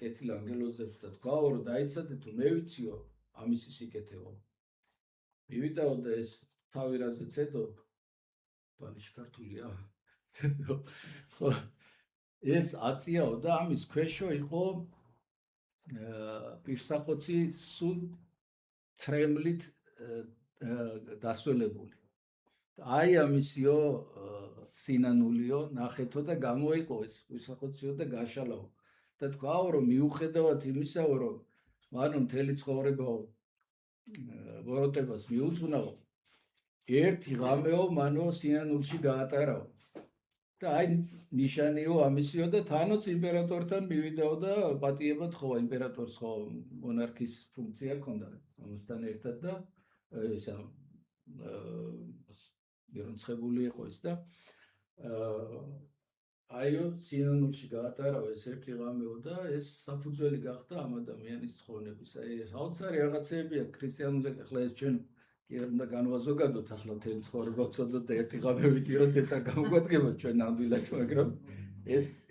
კეთილ ანგელოზებს და თქვაო რომ დაიცადე თუ მე ვიციო ამისი სიკეთეო. მივიდაო და ეს თავი რაზე ცედო ბალიში ქართულია. ხო ეს აწიაო და ამის ქვეშო იყო პირსახოცი სულ ცრემლით დასველებული. აი ამისიო სინანულიო ნახეთო და გამოიყო ეს პირსახოციო და გაშალაო. და თქვაო რომ მიუხედავად იმისაო რომ მანო მთელი ცხოვრებაო ბოროტებას მიუძღვნაო, ერთი ღამეო მანო სინანულში გაატარაო. და აი ნიშანიო ამისიო და თანოც იმპერატორთან მივიდაო და პატიებად ხო იმპერატორს ხო მონარქის ფუნქცია ჰქონდა ამასთან ერთად და ისა ერონცხებული იყო ის და აიო სინანულში გაატარავა ეს ერთი ღამეო და ეს საფუძველი გახდა ამ ადამიანის ცხოვრების. აი საოცარი რაღაცებია ქრისტიანული, ახლა ეს ჩვენ კი არ უნდა განვაზოგადოთ ახლა მთელი ცხოვრება ვცოდოთ და ერთი ღამე ვიტიროთ ეს არ გამოგვადგება ჩვენ ნამდვილად, მაგრამ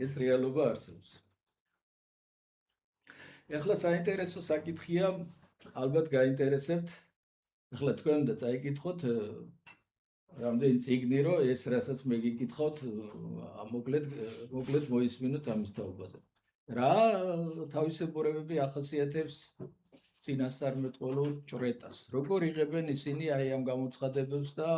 ეს რეალობა არსებობს. ახლა საინტერესო საკითხია, ალბათ გაინტერესებთ, ახლა თქვენ უნდა წაიკითხოთ რამდენი წიგნი რომ ეს რასაც მე გიკითხავთ მოკლედ მოისმინოთ ამის თაობაზე. რა თავისებურებები ახასიათებს წინასწარმეტყველურ ჭრეტას? როგორ იღებენ ისინი აი ამ გამოცხადებებს და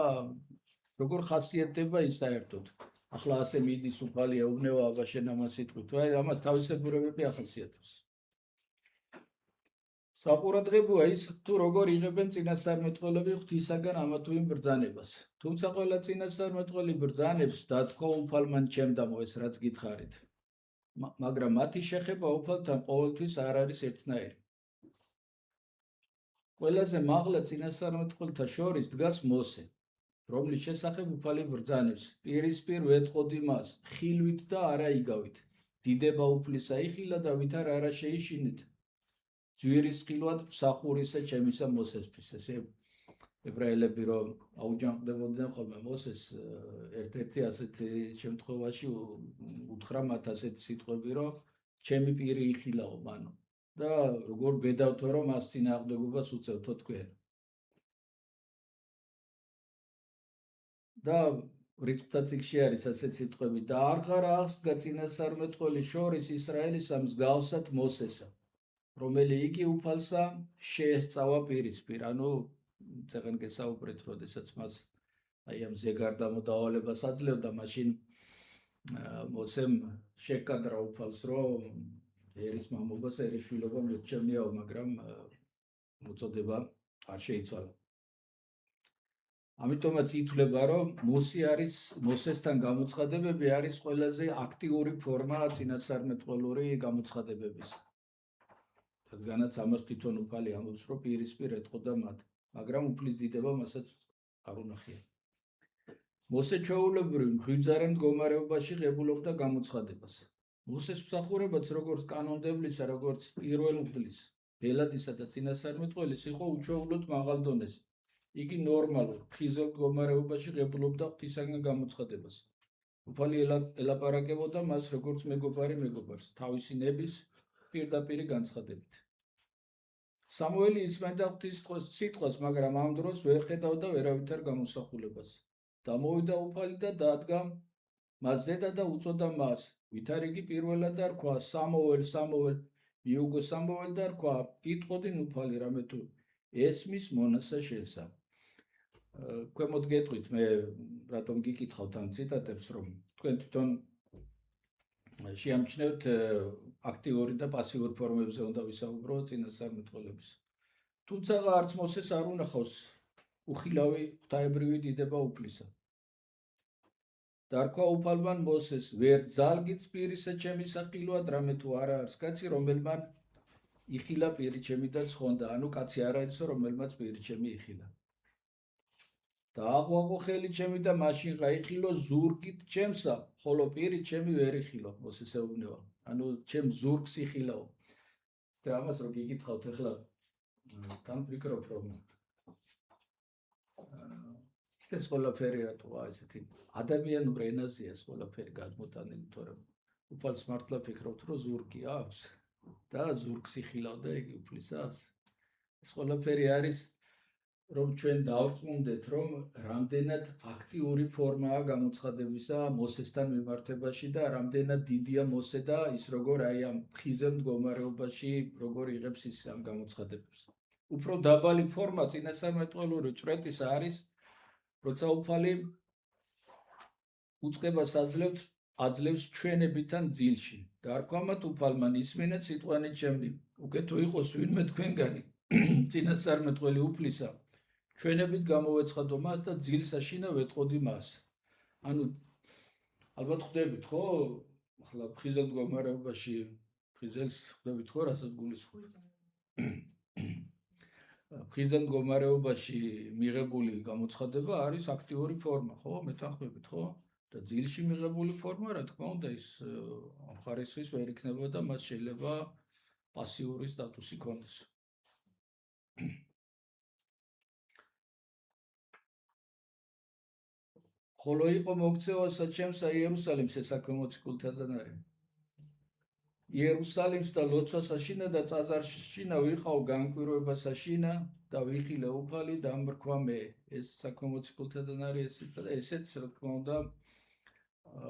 როგორ ხასიათდება ის საერთოდ? ახლა ასე მიდის უფალი ეუბნება აბა შენ ამას იტყვით, აი ამას თავისებურებები ახასიათებს. საყურადღებოა ის თუ როგორ იღებენ წინასწარმეტყველები ღვთისაგან ამა თუ იმ ბრძანებას. თუმცა ყველა წინასწარმეტყველი ბრძანებს დათქვა უფალმან ჩემდამო ეს რაც გითხარით. მაგრამ მათი შეხება უფალთან ყოველთვის არ არის ერთნაირი. ყველაზე მაღლა წინასწარმეტყველთა შორის დგას მოსე, რომლის შესახებ უფალი ბრძანებს, პირისპირ ვეტყოდი მას, ხილვით და არა იგავით. დიდება უფლისა იხილა და ვითარ არა შეიშინეთ. ძვირის ხილვად მსახურისა ჩემისა მოსესთვის. ესე ებრაელები რომ აუჯანყდებოდნენ ხოლმე მოსეს, ერთ-ერთი ასეთი შემთხვევაში უთხრა მათ ასეთი სიტყვები, რომ ჩემი პირი იხილაო მანო და როგორ ბედავთო რომ მას წინააღმდეგობას უწევთო თქვენ. და რიცხვთა წიგნში არის ასეთი სიტყვები და აღარ აღსდგა წინასწარმეტყველი შორის ისრაელისა მსგავსად მოსესა, რომელი იგი უფალსა შეესწავა პირისპირ. ანუ წეგენ გესაუბრეთ, როდესაც მას აი ამ ზეგარდამო დავალებას აძლევდა, მაშინ მოსემ შეკადრა უფალს, რომ ერის მამობას, ერის შვილობა მიეჩემნიაო, მაგრამ მოწოდება არ შეიცვალა. ამიტომაც ითვლება, რომ მოსესთან გამოცხადებები არის ყველაზე აქტიური ფორმა წინასწარმეტყველური გამოცხადებების. რადგანაც ამას თვითონ უფალი ამბობს, რომ პირისპირ ეტყოდა მათ, მაგრამ უფლის დიდება მასაც არ უნახია. მოსე ჩვეულებრივ მღვიძარე მდგომარეობაში ღებულობდა გამოცხადებას. მოსეს მსახურებაც როგორც კანონმდებლისა, როგორც პირველმღვდლის, ბელადისა და წინასწარმეტყველის იყო უჩვეულოდ მაღალ დონეზე. იგი ნორმალურ, ხიზელ მდგომარეობაში ღებულობდა ღვთისაგან გამოცხადებას. უფალი ელაპარაკებოდა მას როგორც მეგობარი მეგობარს, თავისი ნების პირდაპირი განცხადებით. სამუელი ისმენდა ღვთის სიტყვას, მაგრამ ამ დროს ვერ ხედავდა ვერავითარ გამოსახულებას. დამოვიდა უფალი და დადგა მას ზედა და უწოდა მას, ვითარ იგი პირველად არ ქვა სამუელ, მიუგო სამუელ და რქვა, იტყოდინ უფალი რამე თუ ესმის მონასა შეესა. ქვემოთ გეტყვით, მე რატომ გიკითხავთ ამ ციტატებს, რომ თქვენ თვითონ შეამჩნევთ აქტიური და პასიური ფორმებზე უნდა ვისაუბროთ წინასწარმეტყველების. თუმცა არც მოსეს არ უნახავს უხილავი ღვთაებრივი დიდება უფლისა. დარქვა უფალმან მოსეს ვერ ძალგიც პირისა ჩემი სახილვად რამე თუ არა არის კაცი რომელმან იხილა პირი ჩემი და ცხონდა ანუ კაცი არ არისო რომელმაც პირი ჩემი იხილა დააღვაღო ხელი ჩემი და მაშინ გაიხილო ზურგით ჩემსა ხოლო პირი ჩემი ვერ იხილო მოსეს ეუბნება ანუ ჩემ ზურგს იხილაო და ამას რო გიგითხავთ ახლა თან ვფიქრობ რომ ეს ყველაფერი რატოა ესეთი ადამიანურ ენაზეა ეს ყველაფერი გადმოტანილი თორემ უფალს მართლა ფიქრობთ რომ ზურგი აქვს და ზურგს იხილავდა იგი უფლისას ეს ყველაფერი არის რომ ჩვენ დავწმუნდეთ რომ რამდენად აქტიური ფორმაა გამოცხადებისა მოსესთან მიმართებაში და რამდენად დიდია მოსე და ის როგორ აი ამ ხიზელ მდგომარეობაში როგორ იღებს ის ამ გამოცხადებებს უფრო დაბალი ფორმა წინასწარმეტყველური ჭვრეტის არის როცა უფალი უწყებას აძლევს ჩვენებიდან ძილში დარქვამად უფალმან ისმინეთ სიტყვანი ჩემნი უკვე თუ იყოს ვინმე თქვენგანი წინასწარმეტყველი უფლისა ჩვენებით გამოვეცხადო მას და ძილს აშინა ვეტყოდი მას ანუ ალბათ ხვდებით ხო ახლა ხიზელ მდგომარეობაში ხიზელს ხვდებით ხო რასაც გულისხმობთ ხიზელ მდგომარეობაში მიღებული გამოცხადება არის აქტიური ფორმა ხო მეთანხმებით ხო და ძილში მიღებული ფორმა რა თქმა უნდა ის ამ ხარისხის ვერ იქნება და მას შეიძლება პასიური სტატუსი ქონდეს ხოლო იყო მოქცევასა ჩემსა იერუსალიმს ესაქმე მოციქულთაგან არის იერუსალიმს და ლოცვას აშინა და წაზარშინა ვიყავ განკვირვებას აშინა და ვიხილე უფალი და ამრქვა მე ეს საქმე მოციქულთაგან არის ესეც რა თქმა უნდა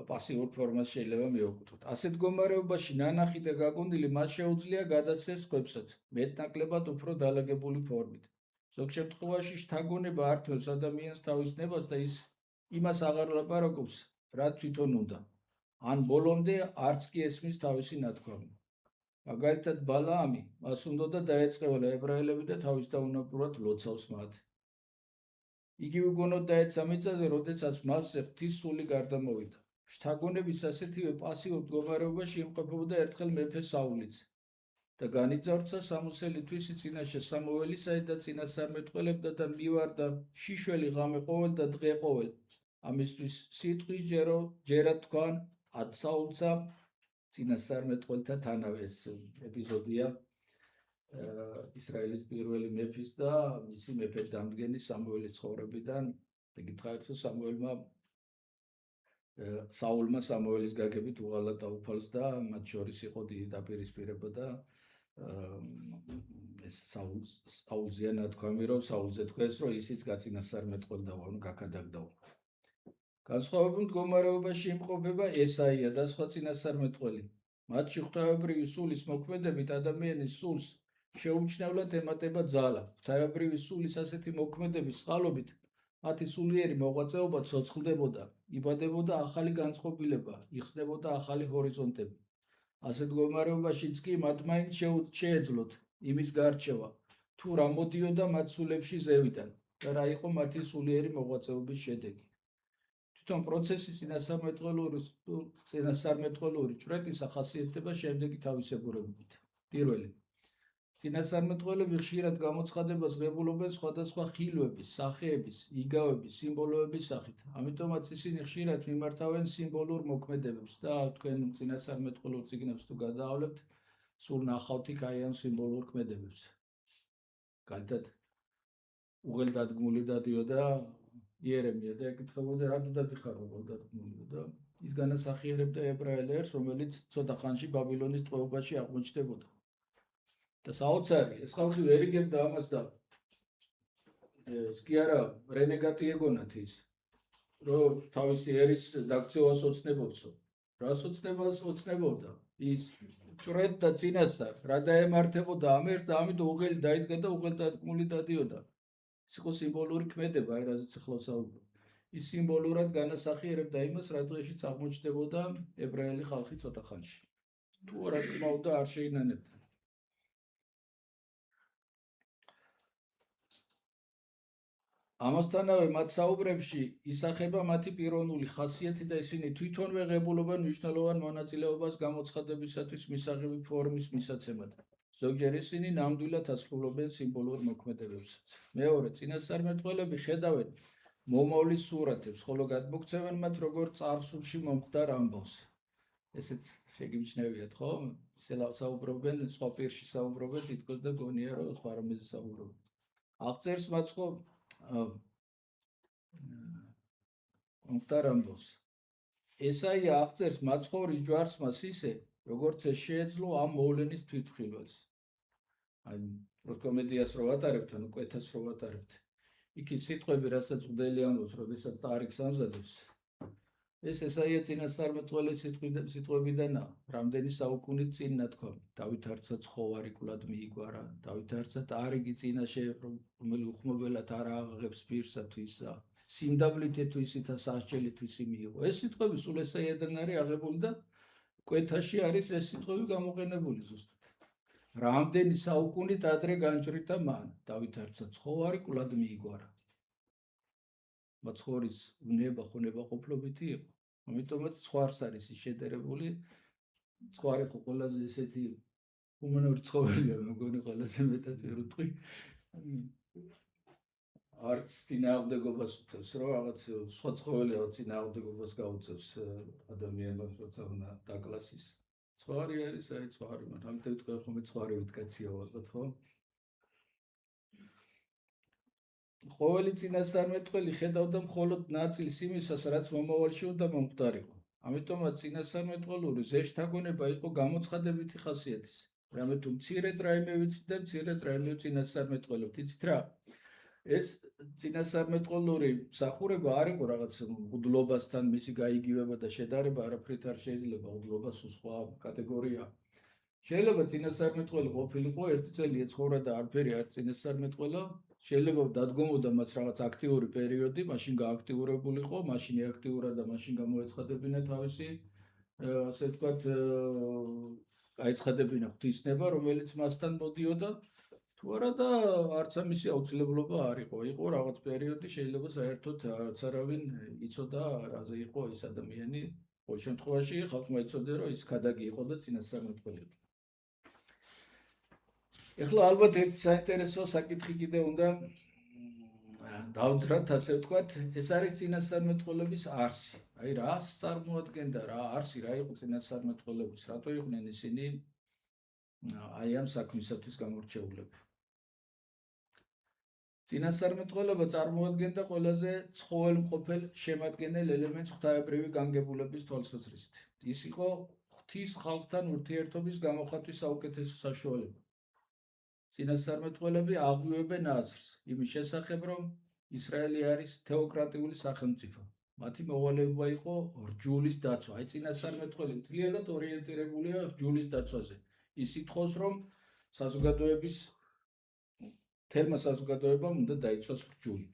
პასიურ ფორმას შეიძლება მივაკუთვნოთ ასეთ მდგომარეობაში ნანახი და გაგონილი მას შეუძლია გადასცეს ხვებსაც მეტნაკლებად უფრო დალაგებული ფორმით ზოგ შემთხვევაში შთაგონება ართმევს ადამიანს თავის ნებას და ის იმას აღარ ლაპარაკობს რა თვითონ უნდა ან ბოლომდე არც კი ესმის თავისი ნათქვამი მაგალითად ბალაამი მას უნდა და დაეწყევლა ებრაელები და თავის დაუნაპრურად ლოცავს მათ იგი უგონოდ დაეცა მიწაზე როდესაც მასზე ღვთის სული გარდამოვიდა შთაგონების ასეთივე პასიურ მდგომარეობაში იმყოფებოდა ერთხელ მეფე საულიც და განიძარცა სამოსელი თვისი წინაშე სამუელისა და წინასწარმეტყველებდა და მივარდა შიშველი ღამე ყოველ და დღე ყოველ ამისთვის სიტყვის ჯერა თქვან აცაულცა წინასწარმეტყველთა თანავე ეს ეპიზოდია ისრაელის პირველი მეფის და მისი მეფედ დამდგენის სამუელის ცხოვრებიდან ეკითხავთ საულმა სამუელის გაგებით უღალატა უფალს და მათ შორის იყო დიდი დაპირისპირება და ეს საულზეა ნათქვამი რომ საულზე თქვეს რომ ისიც გაწინასწარმეტყველდაო ანუ გაქადაგდაო განსხვავებულ მდგომარეობაში იმყოფება ესაია და სხვა წინასწარმეტყველი მათში ღვთაებრივი სულის მოქმედებით ადამიანის სულს შეუმჩნევლად ემატება ძალა ღვთაებრივი სულის ასეთი მოქმედების წყალობით მათი სულიერი მოღვაწეობა ცოცხლდებოდა იბადებოდა ახალი განწყობილება იხსნებოდა ახალი ჰორიზონტები ასეთ მდგომარეობაშიც კი მათ მაინც შეეძლოთ იმის გარჩევა თუ რა მოდიოდა მათ სულებში ზევიდან და რა იყო მათი სულიერი მოღვაწეობის შედეგი თვითონ პროცესი წინასწარმეტყველური ჭვრეტის ახასიათდება შემდეგი თავისებურებებით პირველი წინასწარმეტყველები ხშირად გამოცხადებას ღებულობენ სხვადასხვა ხილვების, სახეების, იგავების, სიმბოლოების სახით. ამიტომაც ისინი ხშირად მიმართავენ სიმბოლურ მოქმედებებს და თქვენ წინასწარმეტყველურ წიგნებს თუ გადაავლებთ, სულ ნახავთ იქ აი ამ სიმბოლურ ქმედებებს. კალთად უღელდადგმული დადიოდა იერემია და ეკითხებოდა რა თუ დადიხარ უღელდადგმული და ის განასახიერებდა ებრაელებს, რომელიც ცოტა ხანში ბაბილონის ტყვეობაში აღმოჩნდებოდა. და საოცარი ეს ხალხი ვერ იგებდა ამას და ეს კი არა რენეგატი ეგონათ ის რომ თავისი ერის დაქცევას ოცნებობსო რას ოცნებას ოცნებობდა ის ჭვრეტ და წინასწარ რა დაემართებოდა ამ ერთ და ამით უღელი დაიდგა და უღელდადგმული დადიოდა ის იყო სიმბოლური ქმედება აი რაზეც ახლა ვსაუბრობ ის სიმბოლურად განასახიერებდა იმას რა დღეშიც აღმოჩნდებოდა ებრაელი ხალხი ცოტა ხანში თუ რა თქმა უნდა არ შეინანებდა ამასთანავე მათ საუბრებში ისახება მათი პიროვნული ხასიათი და ისინი თვითონვე ღებულობენ მნიშვნელოვან მონაწილეობას გამოცხადებისათვის მისაღები ფორმის მისაცემად. ზოგჯერ ისინი ნამდვილად ასრულებენ სიმბოლურ მოქმედებებსაც. მეორე, წინასწარმეტყველები ხედავენ მომავლის სურათებს, ხოლო გადმოგვცემენ მათ როგორც წარსულში მომხდარ ამბავს. ესეც შეგიმჩნევიათ, ხო? საუბრობენ, სხვა პირში საუბრობენ, თითქოს და გონია, რომ სხვა რამეზე საუბრობენ. აღწერს მათ ხო მომხდარ ამბავს. ესაია აღწერს მაცხოვრის ჯვარცმას ისე, როგორც ეს შეეძლო ამ მოვლენის თვითმხილველს. აი, პროკომედიას რო ვატარებთ, ანუ კვეთას რო ვატარებთ. იქ ის სიტყვები, რასაც მღვდელი ამბობს, როდესაც ტარიქს ამზადებს. ეს ესაია წინასწარმეტყველის სიტყვებიდანაა, რამდენი საუკუნით წინ ნათქვამი. დავით არცა ცხოვარი კვლად მიიგვარა, დავით არცა ტარიგი წინაშე, რომელი უხმობელად არ აღაღებს პირსათვისა, სიმდაბლით ეთვისითა სასჯელით მიიღო. ეს სიტყვები სულ ესაიადან არის აღებული და კვეთაში არის ეს სიტყვები გამოყენებული ზუსტად. რამდენი საუკუნით ადრე განჭრიდა მან, დავით არცა ცხოვარი კვლად მიიგვარა. მაცხოვრის უნება ხონება ყოფლობითი იყო. ამიტომაც ცხვარს არის შედერებული. ცხვარი ხო ყველაზე ესეთი ჰუმანური ცხოველია, მეგონი ყველაზე მეტად ვერ უთყვი. არც წინააღმდეგობას უწევს, რომ რაღაც სხვა ცხოველი რაღაც წინააღმდეგობას გაუწევს ადამიანს, როცა უნდა დაკლასის. ცხვარი არის, აი ცხვარი, მაგრამ ამიტომ თქვენ ხომ ცხვარივით კაცია ალბათ, ხო? ყოველი წინასწარმეტყველი ხედავდა მხოლოდ ნაწილს იმისას, რაც მომავალში უნდა მომხდარიყო. ამიტომაც წინასწარმეტყველური ზეშთაგონება იყო გამოცხადებითი ხასიათის. რამე თუ მცირედ რაიმე ვიცით და მცირედ რაიმე წინასწარმეტყველებთ. იცით რა? ეს წინასწარმეტყველური მსახურება არ იყო რაღაც მღვდლობასთან მისი გაიგივება და შედარება, არაფრით არ შეიძლება მღვდლობას სხვა კატეგორია. შეიძლება წინასწარმეტყველი ყოფილიყო, ერთი წელი ეცხოვრა და არაფერი არ წინასწარმეტყველა. შეიძლება დადგომოდა მას რაღაც აქტიური პერიოდი, მაშინ გააქტიურებულიყო, მაშინ ეაქტიურა და მაშინ გამოეცხადებინა თავისი, ასე ვთქვათ, გაეცხადებინა ღვთისნება, რომელიც მასთან მოდიოდა. თუ არა და არც ამისი აუცილებლობა არ იყო. იყო რაღაც პერიოდი, შეიძლება საერთოდ არც არავინ იცოდა, რაზე იყო ეს ადამიანი. ყოველ შემთხვევაში ხალხმა იცოდა, რომ ის ქადაგი იყო და წინასწარმეტყველი. ეხლა ალბათ ერთი საინტერესო საკითხი კიდე უნდა დავძრათ, ასე ვთქვათ, ეს არის წინასწარმეტყველების არსი. აი რას წარმოადგენდა რა არსი, რა იყო წინასწარმეტყველების, რატო იყვნენ ისინი აი ამ საქმისათვის გამორჩეულები. წინასწარმეტყველება წარმოადგენდა ყველაზე ცხოველმყოფელ შემადგენელ ელემენტს ღვთაებრივი განგებულების თვალსაზრისით. ის იყო ღვთის ხალხთან ურთიერთობის გამოხატვის საუკეთესო საშუალება. წინასწარმეტყველები აღვივებენ აზრს იმის შესახებ, რომ ისრაელი არის თეოკრატიული სახელმწიფო. მათი მოვალეობა იყო რჯულის დაცვა. აი წინასწარმეტყველი მთლიანად ორიენტირებულია რჯულის დაცვაზე. ის ითხოვს, რომ საზოგადოების თელმა საზოგადოებამ უნდა დაიცვას რჯული.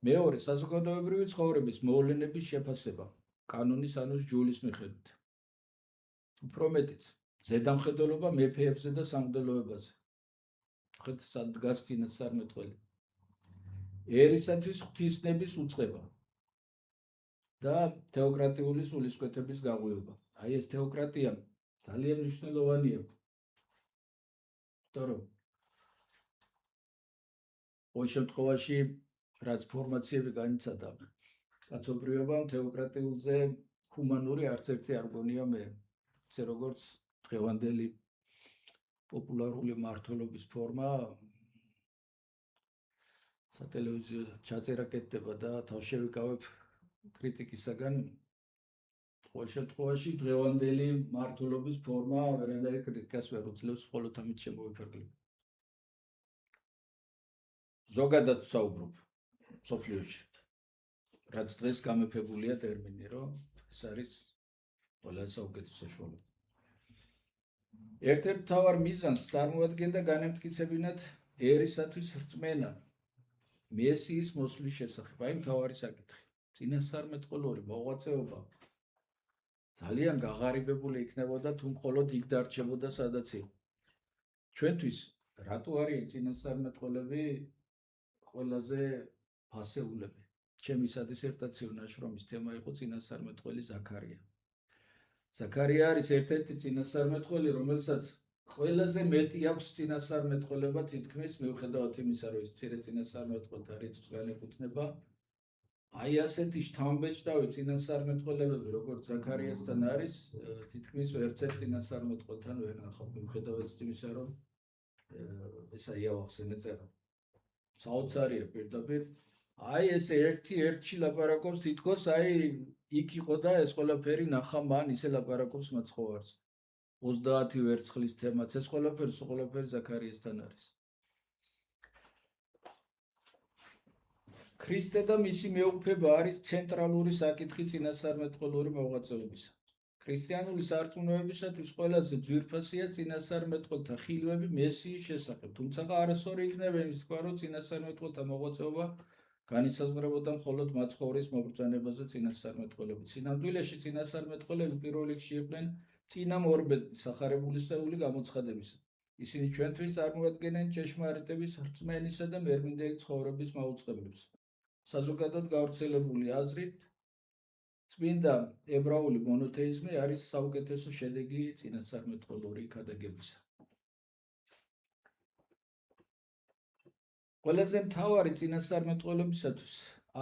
მეორე, საზოგადოებრივი ცხოვრების მოვლენების შეფასება კანონის ანუ რჯულის მიხედვით. უფრო მეტიც, ზედამხედველობა მეფეებზე და სამღვდელოებაზე. ხეთ სად დგას წინასწარმეტყველი. ერისათვის ღვთისნების უწყება და თეოკრატიული სულისკვეთების გაღვივება. აი ეს თეოკრატია ძალიან მნიშვნელოვანია. იმიტომ რომ ყოველ შემთხვევაში რაც ფორმაციები განიცადა კაცობრიობამ თეოკრატიულზე ჰუმანური არც ერთი არ გონია მე. ისე როგორც დღევანდელი პოპულარული მმართველობის ფორმა სატელევიზიო ჩაწერა კეთდება და თავშევიკავებ კრიტიკისაგან. ყოველ შემთხვევაში დღევანდელი მმართველობის ფორმა ვერანაირ კრიტიკას ვერ უძლევს, მხოლოდ ამით შემოვიფარგლებ. ზოგადად საუბრობ მსოფლიოში, რაც დღეს გამეფებულია ტერმინი, რომ ეს არის ყველაზე საუკეთესო საშუალება. ერთ-ერთ მთავარ მიზანს წარმოადგენდა განემტკიცებინათ ერისათვის რწმენა მესიის მოსვლის შესახებ. აი მთავარი საკითხი. წინასწარმეტყველური მოღვაწეობა ძალიან გაღარიბებული იქნებოდა თუ მხოლოდ იქ დარჩებოდა სადაც იყო. ჩვენთვის რატო არის წინასწარმეტყველები ყველაზე ფასეულები. ჩემი სადისერტაციო ნაშრომის თემა იყო წინასწარმეტყველი ზაქარია. ზაქარია არის ერთ-ერთი წინასწარმეტყველი, რომელსაც ყველაზე მეტი აქვს წინასწარმეტყველება თითქმის მიუხედავად იმისა, რომ ის მცირე წინასწარმეტყველთა რიცხვს განეკუთვნება. აი ასეთი შთამბეჭდავი წინასწარმეტყველებები, როგორც ზაქარიასთან არის, თითქმის ერთ-ერთ წინასწარმეტყველთან ვერ ნახავ, მიუხედავად იმისა, რომ ესა იავახსენე წერა. საოცარია პირდაპირ. აი ეს ერთი ლაპარაკობს თითქოს აი იქ იყო და ეს ყველაფერი ნახა მან ისე ლაპარაკობს მაცხოვარს. 30 ვერცხლის თემაც ეს ყველაფერი ზაქარიასთან არის. ქრისტე და მისი მეუფება არის ცენტრალური საკითხი წინასწარმეტყველური მოღვაწეობისა. ქრისტიანული სარწმუნოებისათვის ყველაზე ძვირფასია წინასწარმეტყველთა ხილვები მესიის შესახებ, თუმცა არასორი იქნება იმის თქვა, რომ წინასწარმეტყველთა მოღვაწეობა განისაზღვრებოდა მხოლოდ მაცხოვრის მობრძანებაზე წინასწარმეტყველები. სინამდვილეში წინასწარმეტყველები პირველ რიგში იყვნენ წინამორბედი სახარებულისეული გამოცხადებისა. ისინი ჩვენთვის წარმოადგენენ ჭეშმარიტების რწმენისა და მერმინდელი ცხოვრების მაუწყებლებს. საზოგადოდ გავრცელებული აზრით, წმინდა ებრაული მონოთეიზმი არის საუკეთესო შედეგი წინასწარმეტყველური ქადაგებისა. ყველაზე მთავარი წინასწარმეტყველებისათვის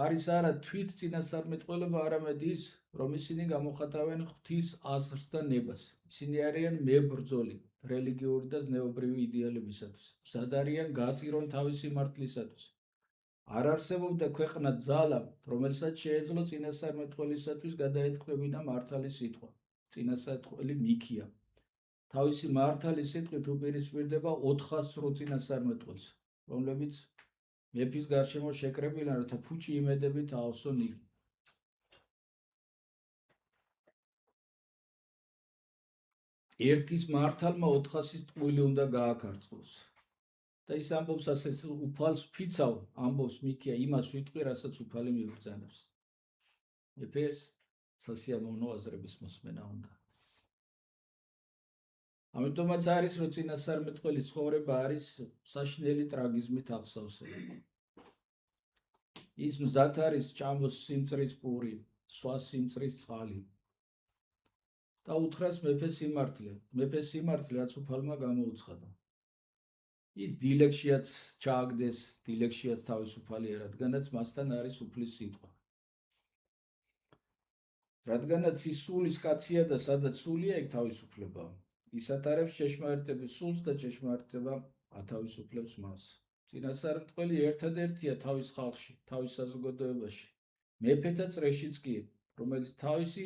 არის არა თვით წინასწარმეტყველება, არამედ ის, რომ ისინი გამოხატავენ ღვთის აზრს და ნებას. ისინი არიან მებრძოლი რელიგიური და ზნეობრივი იდეალებისათვის. მზად არიან გაწირონ თავისი მართლისათვის. არ არსებობდა ქვეყნად ძალა, რომელსაც შეეძლო წინასწარმეტყველისათვის გადაეტყვევინა მართალი სიტყვა. წინასწარმეტყველი მიქია. თავისი მართალი სიტყვით უპირისპირდება 408 წინასწარმეტყველს, რომლებიც მეფის გარშემო შეკრებილან, რათა ფუჭი იმედებით აავსონ იგი. ერთის მართალმა 400-ის ტყუილი უნდა გააკარწყოს. და ის ამბობს ასე, უფალს ფიცავ, ამბობს მიქია, იმას ვიტყვი, რასაც უფალი მიბრძანებს. მეფეს სასიამოვნო აზრების მოსმენა უნდა. ამიტომაც არის, რომ წინასწარმეტყველის ცხოვრება არის საშინელი ტრაგიზმით აღსავსებელი. ის მზად არის ჭამოს სიმწრის პური, სვას სიმწრის წყალი. და უთხრას მეფეს სიმართლე, რაც უფალმა გამოუცხადა. ის დილეგშიაც ჩააგდეს, დილეგშიაც თავისუფალია, რადგანაც მასთან არის უფლის სიტყვა. რადგანაც ის სულის კაცია და სადაც სულია, იქ თავისუფლება. ის ატარებს ჭეშმარიტების სულს და ჭეშმარიტება ათავისუფლებს მას. წინასწარმეტყველი ერთადერთია თავის ხალხში, თავის საზოგადოებაში, მეფეთა წრეშიც კი, რომელიც თავისი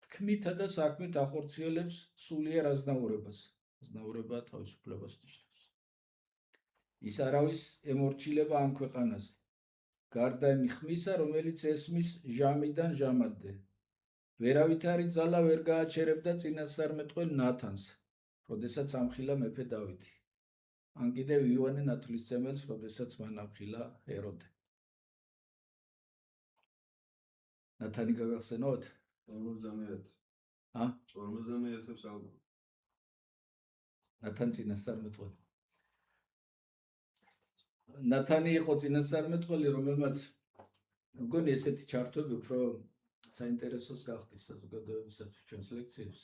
თქმითა და საქმით ახორციელებს სულიერ აზნაურებას. აზნაურება თავისუფლებას ნიშნავს. ის არავის ემორჩილება ამ ქვეყანაზე. გარდა იმ ხმისა, რომელიც ესმის ჟამიდან ჟამადდე. ვერავით არის ძალა ვერ გააჩერებდა წინასწარმეტყველ ნათანს, როდესაც ამხილა მეფე დავითი. ან კიდევ იოანე ნათლისმცემელს, როდესაც მან ამხილა ჰეროდე. ნათანი გაგახსენოთ? 50. 50-ს ალბათ. ნათან წინასწარმეტყველი. ნათანი იყო წინასწარმეტყველი, რომელმაც მგონი ესეთი ჩართვები უფრო საინტერესოს გახდის საზოგადოებისათვის ჩვენს ლექციებს.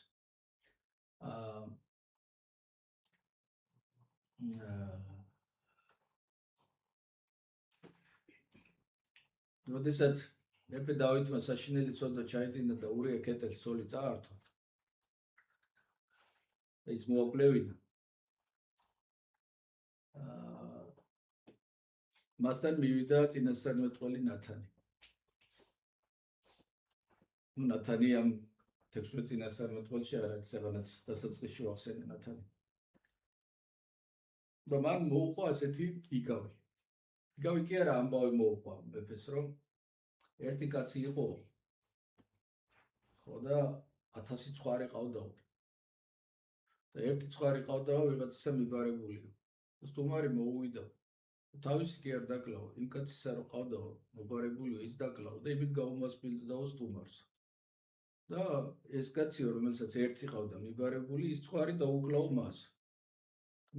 როდესაც მეფე დავითმა საშინელი ცოდვა ჩაიდინა და ურია კეტელს სოლი წაართვა, ის მოაკვლევინა. მასთან მივიდა წინასწარმეტყველი ნათანი. ნათანი ამ 16 წინასწარმეტყველში არ არის, საგანაც დასაწყისში ვახსენე ნათანი. და მან მოუყვა ასეთი იგავი. იგავი კი არა ამბავი მოუყვა მეფეს, რომ ერთი კაცი იყო, ხო და 1000 ცხვარი ყავდაო. და ერთი ცხვარი ყავდაო, ვიღაცისა მიბარებულიო. სტუმარი მოუვიდა. თავისი კი არ დაკლაო, იმ კაცისა რომ ყავდაო, მობარებულიო, ის დაკლაო და იმით გაუმასპინძლდაო სტუმარს. და ეს კაციო, რომელსაც ერთი ყავდა მიბარებული, ის ცხვარი დაუკლაო მას.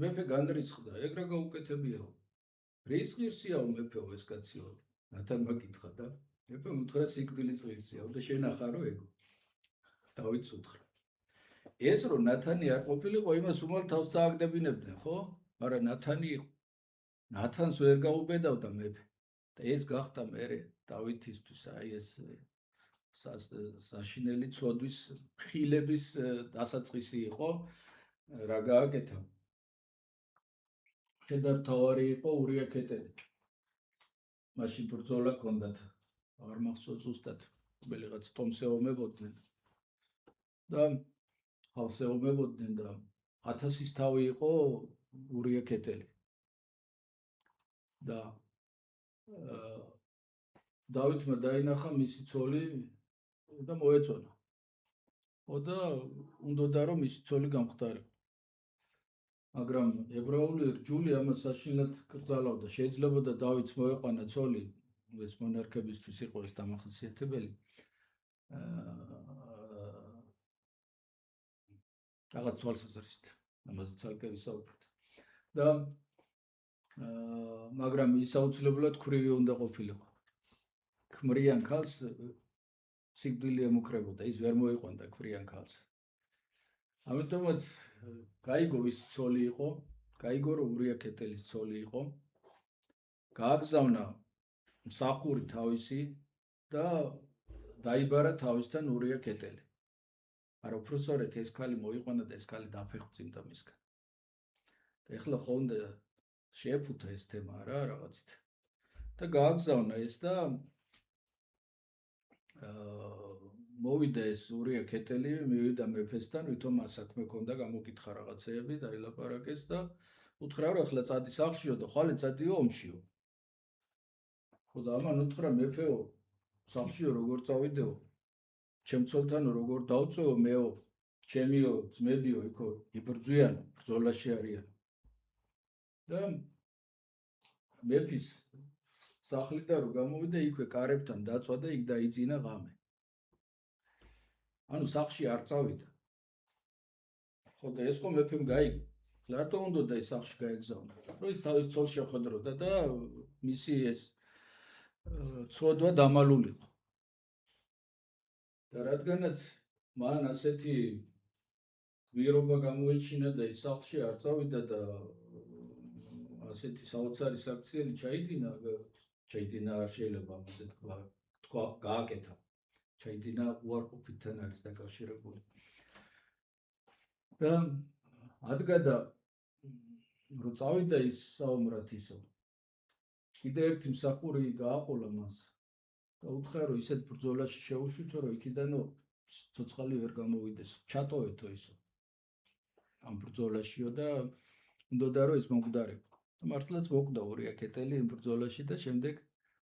მეფე განრისხდა, ეგ რა გაუკეთებიაო. რის ღირსიაო მეფეო ეს კაციო? ნათან მაკითხა და მეფე უთხრა სიკვდილის ღირსია და შენ ახარო ეგო დავითს უთხრა ეს რომ ნათანი არ ყოფილიყო იმას უმალ თავს წააგდებინებდნენ ხო მაგრამ ნათანი იყო ნათანს ვერ გაუბედავდა მეფე და ეს გახდა მერე დავითისთვის აი ეს საშინელი ცოდვის ხილების დასაწყისი იყო რა გააკეთა მხედართმთავარი იყო ურია ქეტელი მაშინ ბრძოლა ჰქონდათ აღარ მახსოვს ზუსტად რომელიღაც ტომს ეომებოდნენ და ხალხს ეომებოდნენ და 1000-ის თავი იყო ურია ქეტელი და დავითმა დაინახა მისი ცოლი და მოეწონა და უნდოდა რომ მისი ცოლი გამხდარიყო მაგრამ ებრაული რჯული ამას საშინლად კრძალავდა შეიძლებოდა დავითს მოეყვანა ცოლი ეს მონარქებისთვის იყო ეს დამახასიათებელი რაღაც თვალსაზრისით ამაზე ცალკე ვისაუბროთ და მაგრამ ის აუცილებლად ქვრივი უნდა ყოფილიყო ქმრიან ქალს სიკვდილი ემუქრებოდა ის ვერ მოიყვანდა ქმრიან ქალს ამიტომაც გაიგო ის ცოლი იყო გაიგო რომ ურია ქეტელის ცოლი იყო გააგზავნა მსახური თავისი და დაიბარა თავისთან ურია ქეტელი არა უბრალოდ ეს ქალი მოიყვანა და ეს ქალი დაფეხმძიმდა მისგან და ეხლა ხო უნდა შეეფუთა ეს თემა რა რაღაცით და გააგზავნა ეს და მოვიდა ეს ურია ქეტელი მივიდა მეფესთან ვითომ ასაქმე ქონდა გამოკითხა რაღაცეები და ელაპარაკეს და უთხრა რომ ახლა წადი სახლშიო და ხვალე წადიო ომშიო ხო და ამან უთხრა მეფეო სახლშიო როგორ წავიდეო ჩემ ცოლთანო როგორ დავწევო მეო ჩემიო ძმებიო იქო იბრძვიან ბრძოლაში არიან და მეფის სახლიდან რომ გამოვიდა იქვე კარებთან დაწვა და იქ დაიძინა ღამე ანუ სახლში არ წავიდა ხო და ეს ყო მეფემ გაიგო რატო უნდა და ის სახლში გაეგზავნა რომ ის თავის ცოლს შეხვედროდა და მისი ეს ცოდვა დამალულიყო და რადგანაც მან ასეთი გვირობა გამოიჩინა და ის სახლში არ წავიდა და ასეთი საოცარი საქციელი ჩაიდინა არ შეიძლება ამაზე თქვა გააკეთა ჩაიდინა უარყოფითთან არის დაკავშირებული და ადგადა რომ წავიდა ის საომრად ისო კიდე ერთი მსახური გააყოლა მას და უთხრა რომ ისეთ ბრძოლაში შეუშვითო რომ იქიდანო ცოცხალი ვერ გამოვიდეს ჩატოვეთო ისო ამ ბრძოლაშიო და უნდოდა რომ ის მომკვდარიყო მართლაც მოკვდა ურია ქეტელი იმ ბრძოლაში და შემდეგ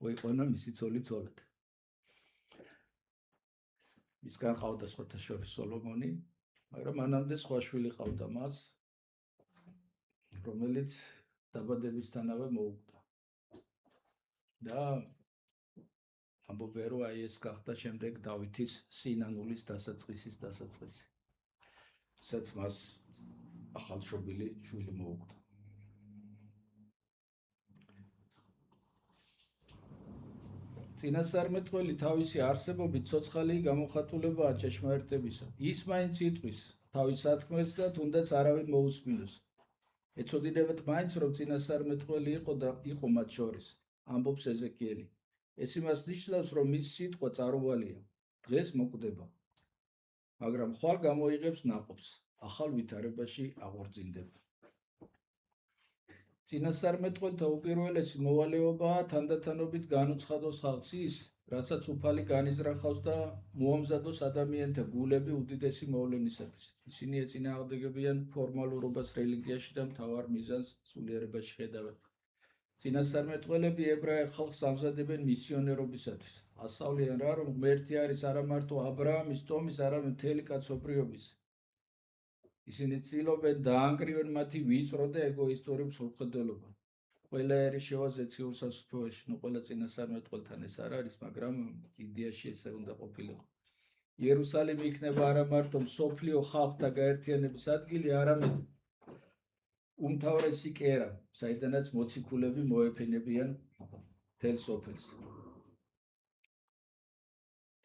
მოიყვანა მისი ცოლი ცოლად მისგან ყავდა სხვათა შორის სოლომონი მაგრამ მანამდე სხვა შვილი ყავდა მას რომელიც დაბადებისთანავე მოუკვდა და ამბობენ რომ აი ეს გახდა შემდეგ დავითის სინანულის დასაწყისის დასაწყისი სადაც მას ახალშობილი შვილი მოუკვდა წინასწარმეტყველი თავისი არსებობით ცოცხალი გამოხატულებაა ჭეშმარიტებისა. ის მაინც იტყვის თავის სათქმელს და თუნდაც არავინ მოусმინოს. ეცოდინებათ მაინც რომ წინასწარმეტყველი იყო და იყო მათ შორის. ამბობს ეზეკიელი. ეს იმას ნიშნავს რომ მის სიტყვა წარუვალია. დღეს მოკვდება. მაგრამ ხვალ გამოიღებს ნაყოფს. ახალ ვითარებაში აღორძინდება. წინასწარმეტყველთა უპირველესი მოვალეობაა თანდათანობით განუცხადოს ხალხს ის, რასაც უფალი განიზრახავს და მოამზადოს ადამიანთა გულები უდიდესი მოვლენისათვის. ისინი ეწინააღმდეგებიან ფორმალურობას რელიგიაში და მთავარ მიზანს სულიერებაში ხედავენ. წინასწარმეტყველები ებრაელ ხალხს ამზადებენ მისიონერობისათვის. ასწავლიან რა, რომ ღმერთი არის არა მარტო აბრაამის, ტომის, არამედ მთელი კაცობრიობის. ისინი ცდილობენ დაანგრიონ მათი ვიწრო და ეგოისტური მსხვერპლობა. ყველა ერის შევაზეთ ციურ სასუფეველში, ყველა წინასწარმეტყველთან ეს არ არის, მაგრამ იდეაში ესე უნდა ყოფილიყო. იერუსალიმი იქნება არა მარტო მსოფლიო ხალხთა გაერთიანების ადგილი, არამედ უმთავრესი კერა, საიდანაც მოციქულები მოეფენებიან მთელ სოფელს.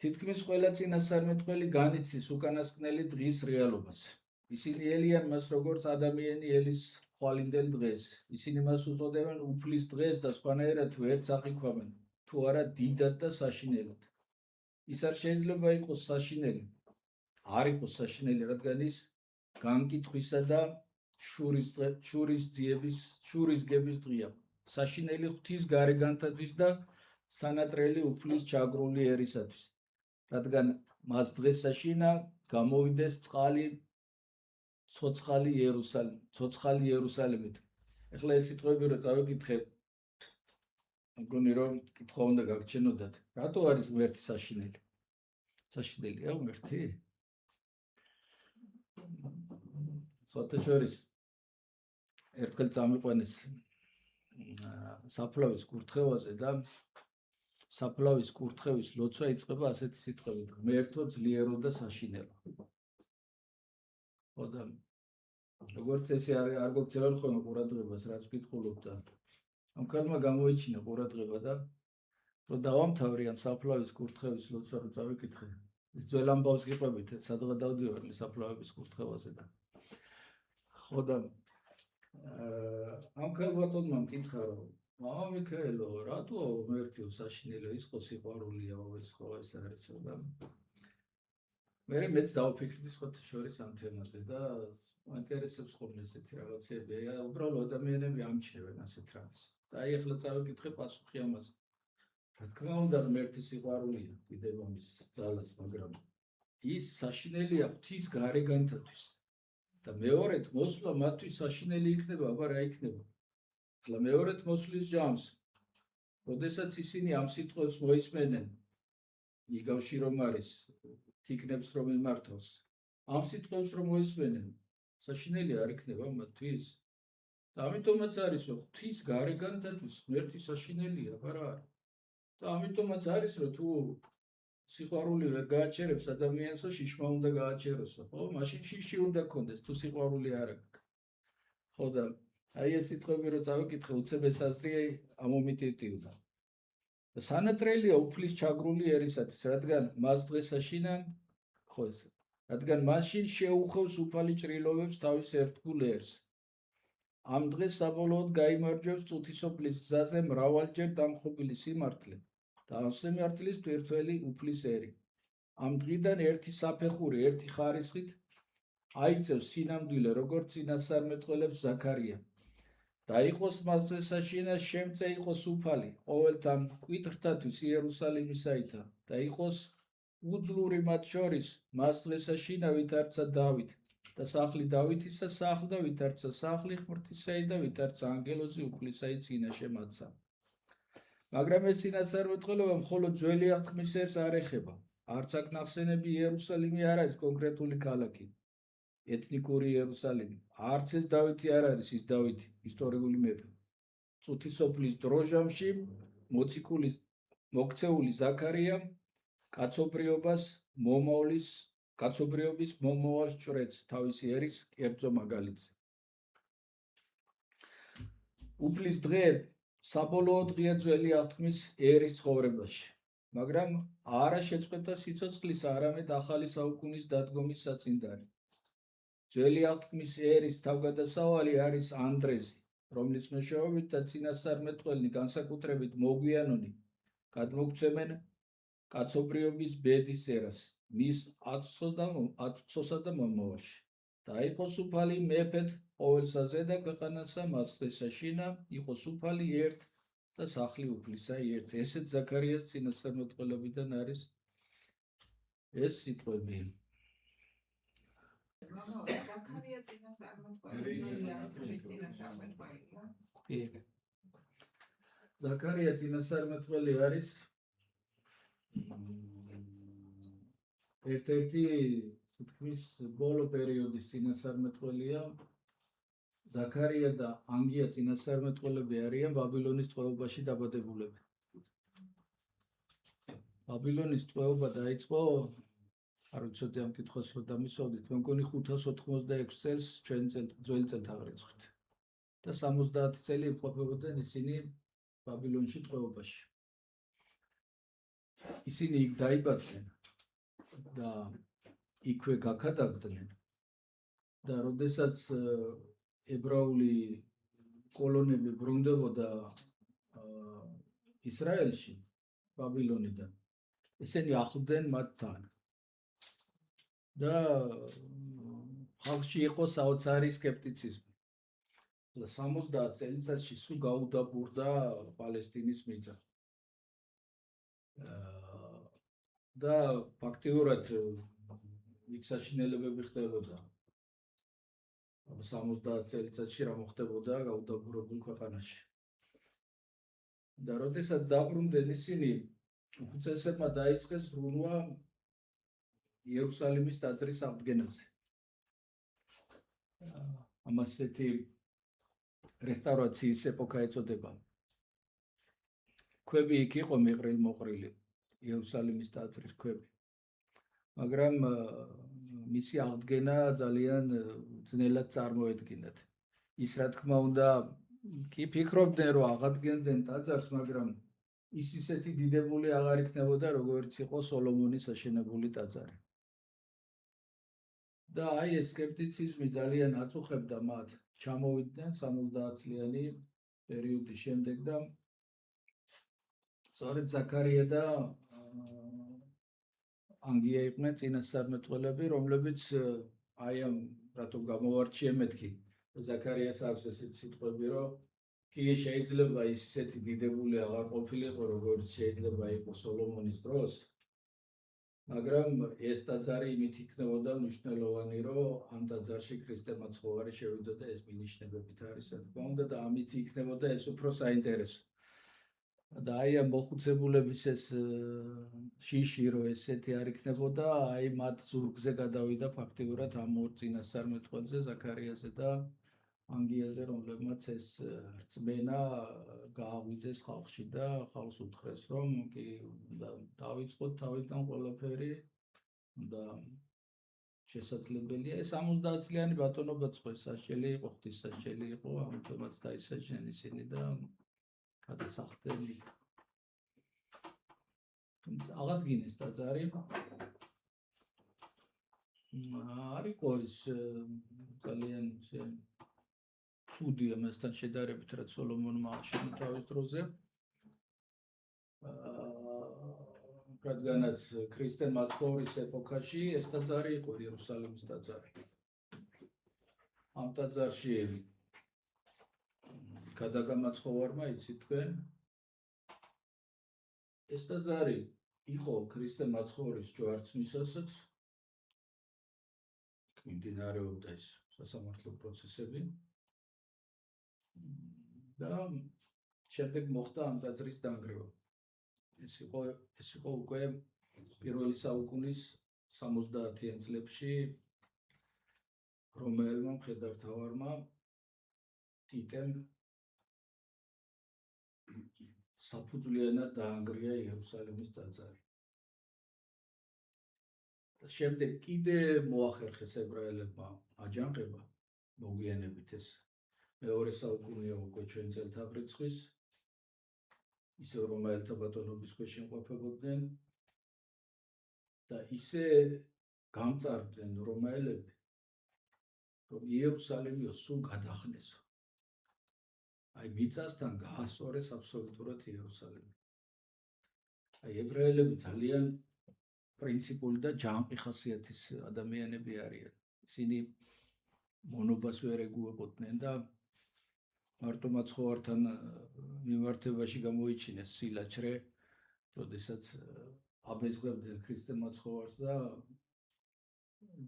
თითქმის ყველა წინასწარმეტყველი განიცდის უკანასკნელი დღის რეალობას. ისინი ელიან მას როგორც ადამიანი ელის ხვალინდელ დღეს. ისინი მას უწოდებენ უფლის დღეს და სხვანაირად ვერც აღიქვამენ, თუ არა დიდად და საშინელად. ის არ შეიძლება იყოს საშინელი. არ იყოს საშინელი, რადგან ის განკითხვისა და შურის გების დღეა. საშინელი ღვთის გარეგანთათვის და სანატრელი უფლის ჩაგრული ერისათვის. რადგან მას დღეს საშინა გამოვიდეს ცოცხალი იერუსალიმით. ეხლა ეს სიტყვები რო წავიკითხე, მგონი რომ კითხვა უნდა გაგჩენოდათ. რატო არის ღმერთი საშინელი? საშინელია ღმერთი? ცოტა შორის ერთხელ წამიყვანეს საფლავის კურთხევაზე და საფლავის კურთხევის ლოცვა იწყება ასეთი სიტყვებით: ღმერთო, ძლიერო და საშინელო. ხოდა როგორც ესე არ გქცევენ ხოლმე ყურადღებას, რაც ვკითხულობ და ამ ქალმა გამოიჩინა ყურადღება და რომ დავამთავრე ამ საფლავის კურთხევის ლოცვა რო წავიკითხე, ეს ძველ ამბავს გიყვებით, სადღა დავდივარდი საფლავების კურთხევაზე და ხოდა ამ ქალბატონმა მკითხა რომ მამა მიქაელო, რატო ღმერთიო საშინელო, ის ხო სიყვარულია, ეს ხო ეს არის და მეც დავფიქრდი სხვათა შორის ამ თემაზე და მაინტერესებს ხოლმე ესეთი რაღაცები. უბრალოდ ადამიანები ამჩნევენ ასეთ რამეს. და აი ახლა წავიკითხე პასუხი ამაზე. რა თქმა უნდა, ღმერთი სიყვარულია, დიდება მის ძალას, მაგრამ ის საშინელია ღვთის გარეგანთათვის. და მეორედ მოსვლა მათთვის საშინელი იქნება, აბა რა იქნება? ახლა მეორედ მოსვლის ჯამს, როდესაც ისინი ამ სიტყვებს მოისმენენ, იგავში რომ არის, თიკნებს რომ იმართავს, ამ სიტყვებს რომ მოისმენენ, საშინელი არ იქნება მათთვის. და ამიტომაც არის, რომ ღვთის გარეგანთათვის ღმერთი საშინელია, აბა რა არის? და ამიტომაც არის, რომ თუ სიყვარული ვერ გააჩერებს ადამიანსო, შიშმა უნდა გააჩეროსო, ხო? მაშინ შიში უნდა გქონდეს, თუ სიყვარული არ აქვს. ხო და აი ეს სიტყვები რო წავიკითხე, უცებ ეს აზრი ამომიტივტივდა. და სანატრელია უფლის ჩაგრული ერისათვის, რადგან მას დღეს საშინა, ხო ეს, რადგან მაშინ შეუხევს უფალი ჭრილობებს თავის ერთგულ ერს. ამ დღეს საბოლოოდ გაიმარჯვებს წუთისოფლის გზაზე მრავალჯერ დამხობილი სიმართლე და ამ სიმართლის თვირთველი უფლის ერი. ამ დღიდან ერთი საფეხური, ერთი ხარისხით აიწევს სინამდვილე, როგორც წინასწარმეტყველებს ზაქარია. დაიყოს მასზე საშინა, შემწე იყოს უფალი, ყოველთა მკვიდრთათვის იერუსალიმისაითა და იყოს უძლური მათ შორის, მას დღეს საშინა ვითარცა დავით და სახლი დავითისა სახლდა, ვითარცა სახლი ღმრთისაი და ვითარცა ანგელოზი უფლისაი წინაშე მათსა. მაგრამ ეს წინასწარმეტყველება მხოლოდ ძველი აღთქმის ერს არ ეხება. არც აქ ნახსენები იერუსალიმი არ არის კონკრეტული ქალაქი, ეთნიკური იერუსალიმი. არც ეს დავითი არ არის ის დავითი, ისტორიული მეფე. წუთისოფლის დროჟამში მოქცეული ზაქარია კაცობრიობის მომავალს ჭრեց თავისი ერის კერძო მაგალითზე. უფლის დღე საბოლოო დღეა ძველი აღთქმის ერის ცხოვრებაში, მაგრამ არა შეწყვეტა სიცოცხლის, არამედ ახალი საუკუნის დადგომის საწინდარი. ძველი აღთქმის ერის თავგადასავალი არის ანდრეზი, რომლის მეშვეობით და წინასწარმეტყველნი განსაკუთრებით მოგვიანონი გადმოგცემენ კაცობრიობის ბედის ერას, მის ათწლოსა და მომავალში. დაიყოს უფალი მეფედ ყოველსა ზედა ქვეყანასა, მას დღეს საშინა, იყოს უფალი ერთ და სახლი უფლისაი ერთ. ესეც ზაქარიას წინასწარმეტყველებიდან არის ეს სიტყვები. ზაქარია წინასწარმეტყველი არის ერთ-ერთი თითქმის ბოლო პერიოდის წინასწარმეტყველია. ზაქარია და ანგია წინასწარმეტყველები არიან ბაბილონის ტყვეობაში დაბადებულები. ბაბილონის ტყვეობა დაიწყო, არ ვიცოდი ამ კითხვას რომ დამისვავდით, მე მგონი 586 წელს ჩვენ ძველი წელთაღრიცხვით და 70 წელი იმყოფებოდნენ ისინი ბაბილონში ტყვეობაში. ისინი იქ დაიბადნენ და იქვე გაქადაგდნენ და როდესაც ებრაული კოლონები ბრუნდებოდა ისრაელში ბაბილონიდან ესენი ახლდნენ მათთან და ხალხში იყო საოცარი სკეპტიციზმი. 70 წელიწადში სულ გაუდაბურდა პალესტინის მიწა. და ფაქტიურად იქ საშინელებები ხდებოდა. 70 წელიწადში რა მოხდებოდა გაუდაბურებულ ქვეყანაში. და როდესაც დაბრუნდნენ ისინი, უხუცესებმა დაიწყეს ბრუნვა იერუსალიმის ტაძრის აღდგენაზე. ამას ესეთი რესტავრაციის ეპოქა ეწოდება. ქვები იქ იყო მეყრილ-მოყრილი, იერუსალიმის ტაძრის ქვები. მაგრამ მისი აღდგენა ძალიან ძნელად წარმოედგინათ. ის რა თქმა უნდა კი ფიქრობდნენ რომ აღადგენდნენ ტაძარს, მაგრამ ის ისეთი დიდებული აღარ იქნებოდა, როგორც იყო სოლომონის აშენებული ტაძარი. და აი ეს სკეპტიციზმი ძალიან აწუხებდა მათ. ჩამოვიდნენ 70 წლიანი პერიოდის შემდეგ და სწორედ ზაქარია და ანგია იყვნენ წინასწარმეტყველები, რომლებიც აი ამ რატომ გამოვარჩიე მეთქი. ზაქარიას აქვს ესეთი სიტყვები, რომ კი შეიძლება ის ისეთი დიდებული აღარ ყოფილიყო, როგორც შეიძლება იყო სოლომონის დროს, მაგრამ ეს ტაძარი იმით იქნებოდა მნიშვნელოვანი, რომ ამ ტაძარში ქრისტე მაცხოვარი შევიდოდა, ეს მინიშნებებით არის, რა თქმა უნდა, და ამით იქნებოდა ეს უფრო საინტერესო. და აი ამ მოხუცებულების ეს შიში, რომ ესეთი არ იქნებოდა, აი მათ ზურგზე გადავიდა ფაქტიურად ამ ორ წინასწარმეტყველზე, ზაქარიაზე და ანგიაზე, რომლებმაც ეს რწმენა გააღვიძეს ხალხში და ხალხს უთხრეს, რომ კი დავიწყოთ თავიდან ყველაფერი და შესაძლებელია. ეს 70 წლიანი ბატონობაც ხო სასჯელი იყო, ღვთისმსაჯელი იყო, ამიტომაც დაისაჯნენ ისინი და გადასახდნენ იქ. თუმცა აღადგინეს ტაძარი. არ იყო ის ძალიან ცუდი ამასთან შედარებით, რაც სოლომონმა აშენა თავის დროზე. რადგანაც ქრისტე მაცხოვრის ეპოქაში ეს ტაძარი იყო იერუსალიმის ტაძარი. ამ ტაძარში გადაგამაცხოვარმა იცით თქვენ, ეს ტაძარი იყო ქრისტე მაცხოვრის ჯვარცმისასაც, მიმდინარეობდა ეს სასამართლო პროცესები და შემდეგ მოხდა ამ ტაძრის დანგრევა. ეს იყო უკვე პირველი საუკუნის 70-იან წლებში რომაელმა მხედართმთავარმა ტიტემ საფუძვლიანად დაანგრია იერუსალიმის ტაძარი. და შემდეგ კიდე მოახერხეს ებრაელებმა აჯანყება, მოგვიანებით ეს მეორე საუკუნეა უკვე ჩვენ წელთაღრიცხვის, ისევ რომაელთა ბატონობის ქვეშ იმყოფებოდნენ და ისე გამწარდნენ რომაელები, რომ იერუსალიმიო სულ გადახნესო. აი მიწასთან გაასწორეს აბსოლუტურად იერუსალიმი. აი ებრაელები ძალიან პრინციპული და ჯანყი ხასიათის ადამიანები არიან. ისინი მონობას ვერ ეგუებოდნენ და მარტო მაცხოვართან მიმართებაში გამოიჩინეს სილაჩრე, როდესაც აბეზღებდნენ ქრისტე მაცხოვარს და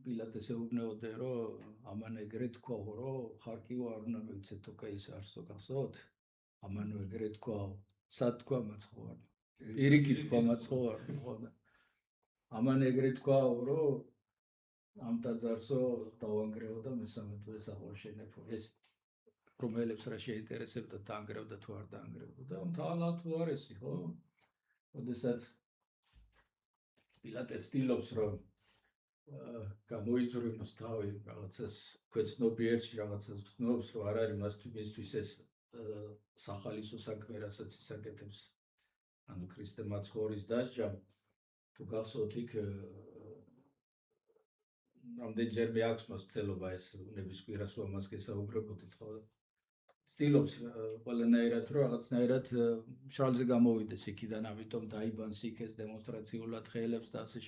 პილატეს ეუბნებოდნენ, რომ ამან ეგრე თქვა, რომ ხარკიო არ უნდა მივცეთ თოკაის არსო გახსოვთ? ამან ეგრე თქვა, სად თქვა მაცხოვარმა? პირიქით თქვა მაცხოვარმა, ხო და ამან ეგრე თქვა, რომ ამ ტაძარსო დავანგრევო და მესამე დღეს აღვაშენებო. ეს რომელებს რა შეინტერესებდა დაანგრევდა თუ არ დაანგრევდა და მთავარად თუ არ ესი, ხო? როდესაც პილატე ცდილობს, რომ გამოიძვრინოს თავი რაღაცას ქვეცნობიერში, რაღაცას გრძნობს, რომ არ არის მისთვის ეს სახალისო საქმე, რასაც ისაკეთებს, ანუ ქრისტე მაცხოვრის დასჯა, თუ გახსოვთ იქ რამდენჯერმე აქვს მას ცელობა ეს ნების კვირას ამას გესაუბრებოდით ხო ცდილობს ყველანაირად რომ რაღაცნაირად შალზე გამოვიდეს იქიდან ამიტომ დაიბანს იქ ეს დემონსტრაციულად ხელებს და ასე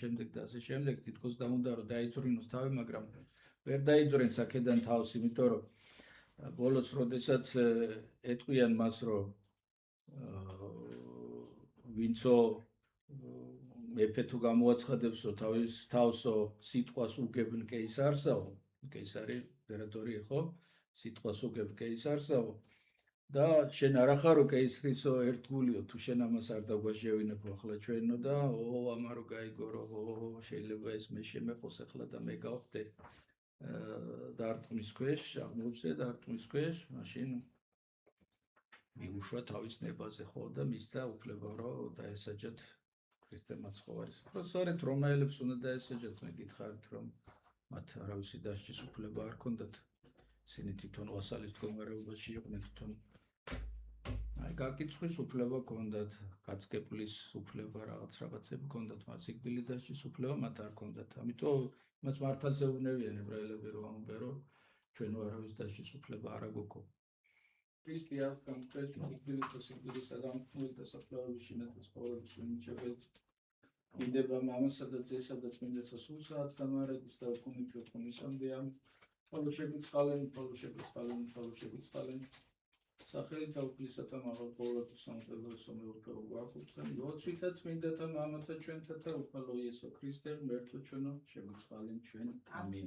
შემდეგ თითქოს და უნდა რომ დაიძვრინოს თავი მაგრამ ვერ დაიძვრინს აქედან თავს იმიტომ რომ ბოლოს როდესაც ეტყვიან მას რომ ვინცო მეფე თუ გამოაცხადებსო თავის თავსო სიტყვას უგებნ კეისარსაო კეისარი იმპერატორი ხო სიტყვას უგებ კეისარსაო და შენ არ ახარო კეისრისო ერთგულიო თუ შენ ამას არ დაგვაჟევინებო ახლა ჩვენო და ამარო გაიგორო შეიძლება ეს მე შემეხოს ახლა და მე გავხდე დარტყმის ქვეშ აღმოჩნდა დარტყმის ქვეშ მაშინ მიუშვა თავის ნებაზე ხო და მისცა უფლება რომ დაესაჯათ ქრისტე მაცხოვარის პროფესორეთ რომაელებს უნდა დაესაჯათ მე გითხარით რომ მათ არავისი დასჯის უფლება არ ქონდათ ისინი თვითონ ვასალის მდგომარეობაში იყვნენ თვითონ აი გაკიცხვის უფლება ქონდათ გაწკეპლის უფლება რაღაცები ქონდათ მათ სიკვდილი დასჯის უფლება მათ არ ქონდათ ამიტომ მას მართალს ეუბნებიან ებრაელები რომ ამბე რომ ჩვენო არავის დასჯის უფლება არ აგვექო ქრისტიანს კონკრეტი სიკვდილის ადამიანის დასაფლავების შინაგან ცხოვრების უნიჭებელ იდება მამასა და ძესა და წმინდასა სულ საათს დამარაგის და უკუნისამდე ამ ხოლო შეგვიწყალენ სახელით აუკლისათა მაღალ ყოვლადო სამხედროსო მეუფერო გვაკურთხენ ლოცვითა წმინდათა მამათა ჩვენთა და უფალო იესო ქრისტე ღმერთო ჩვენო შეგვიწყალენ ჩვენ ამინ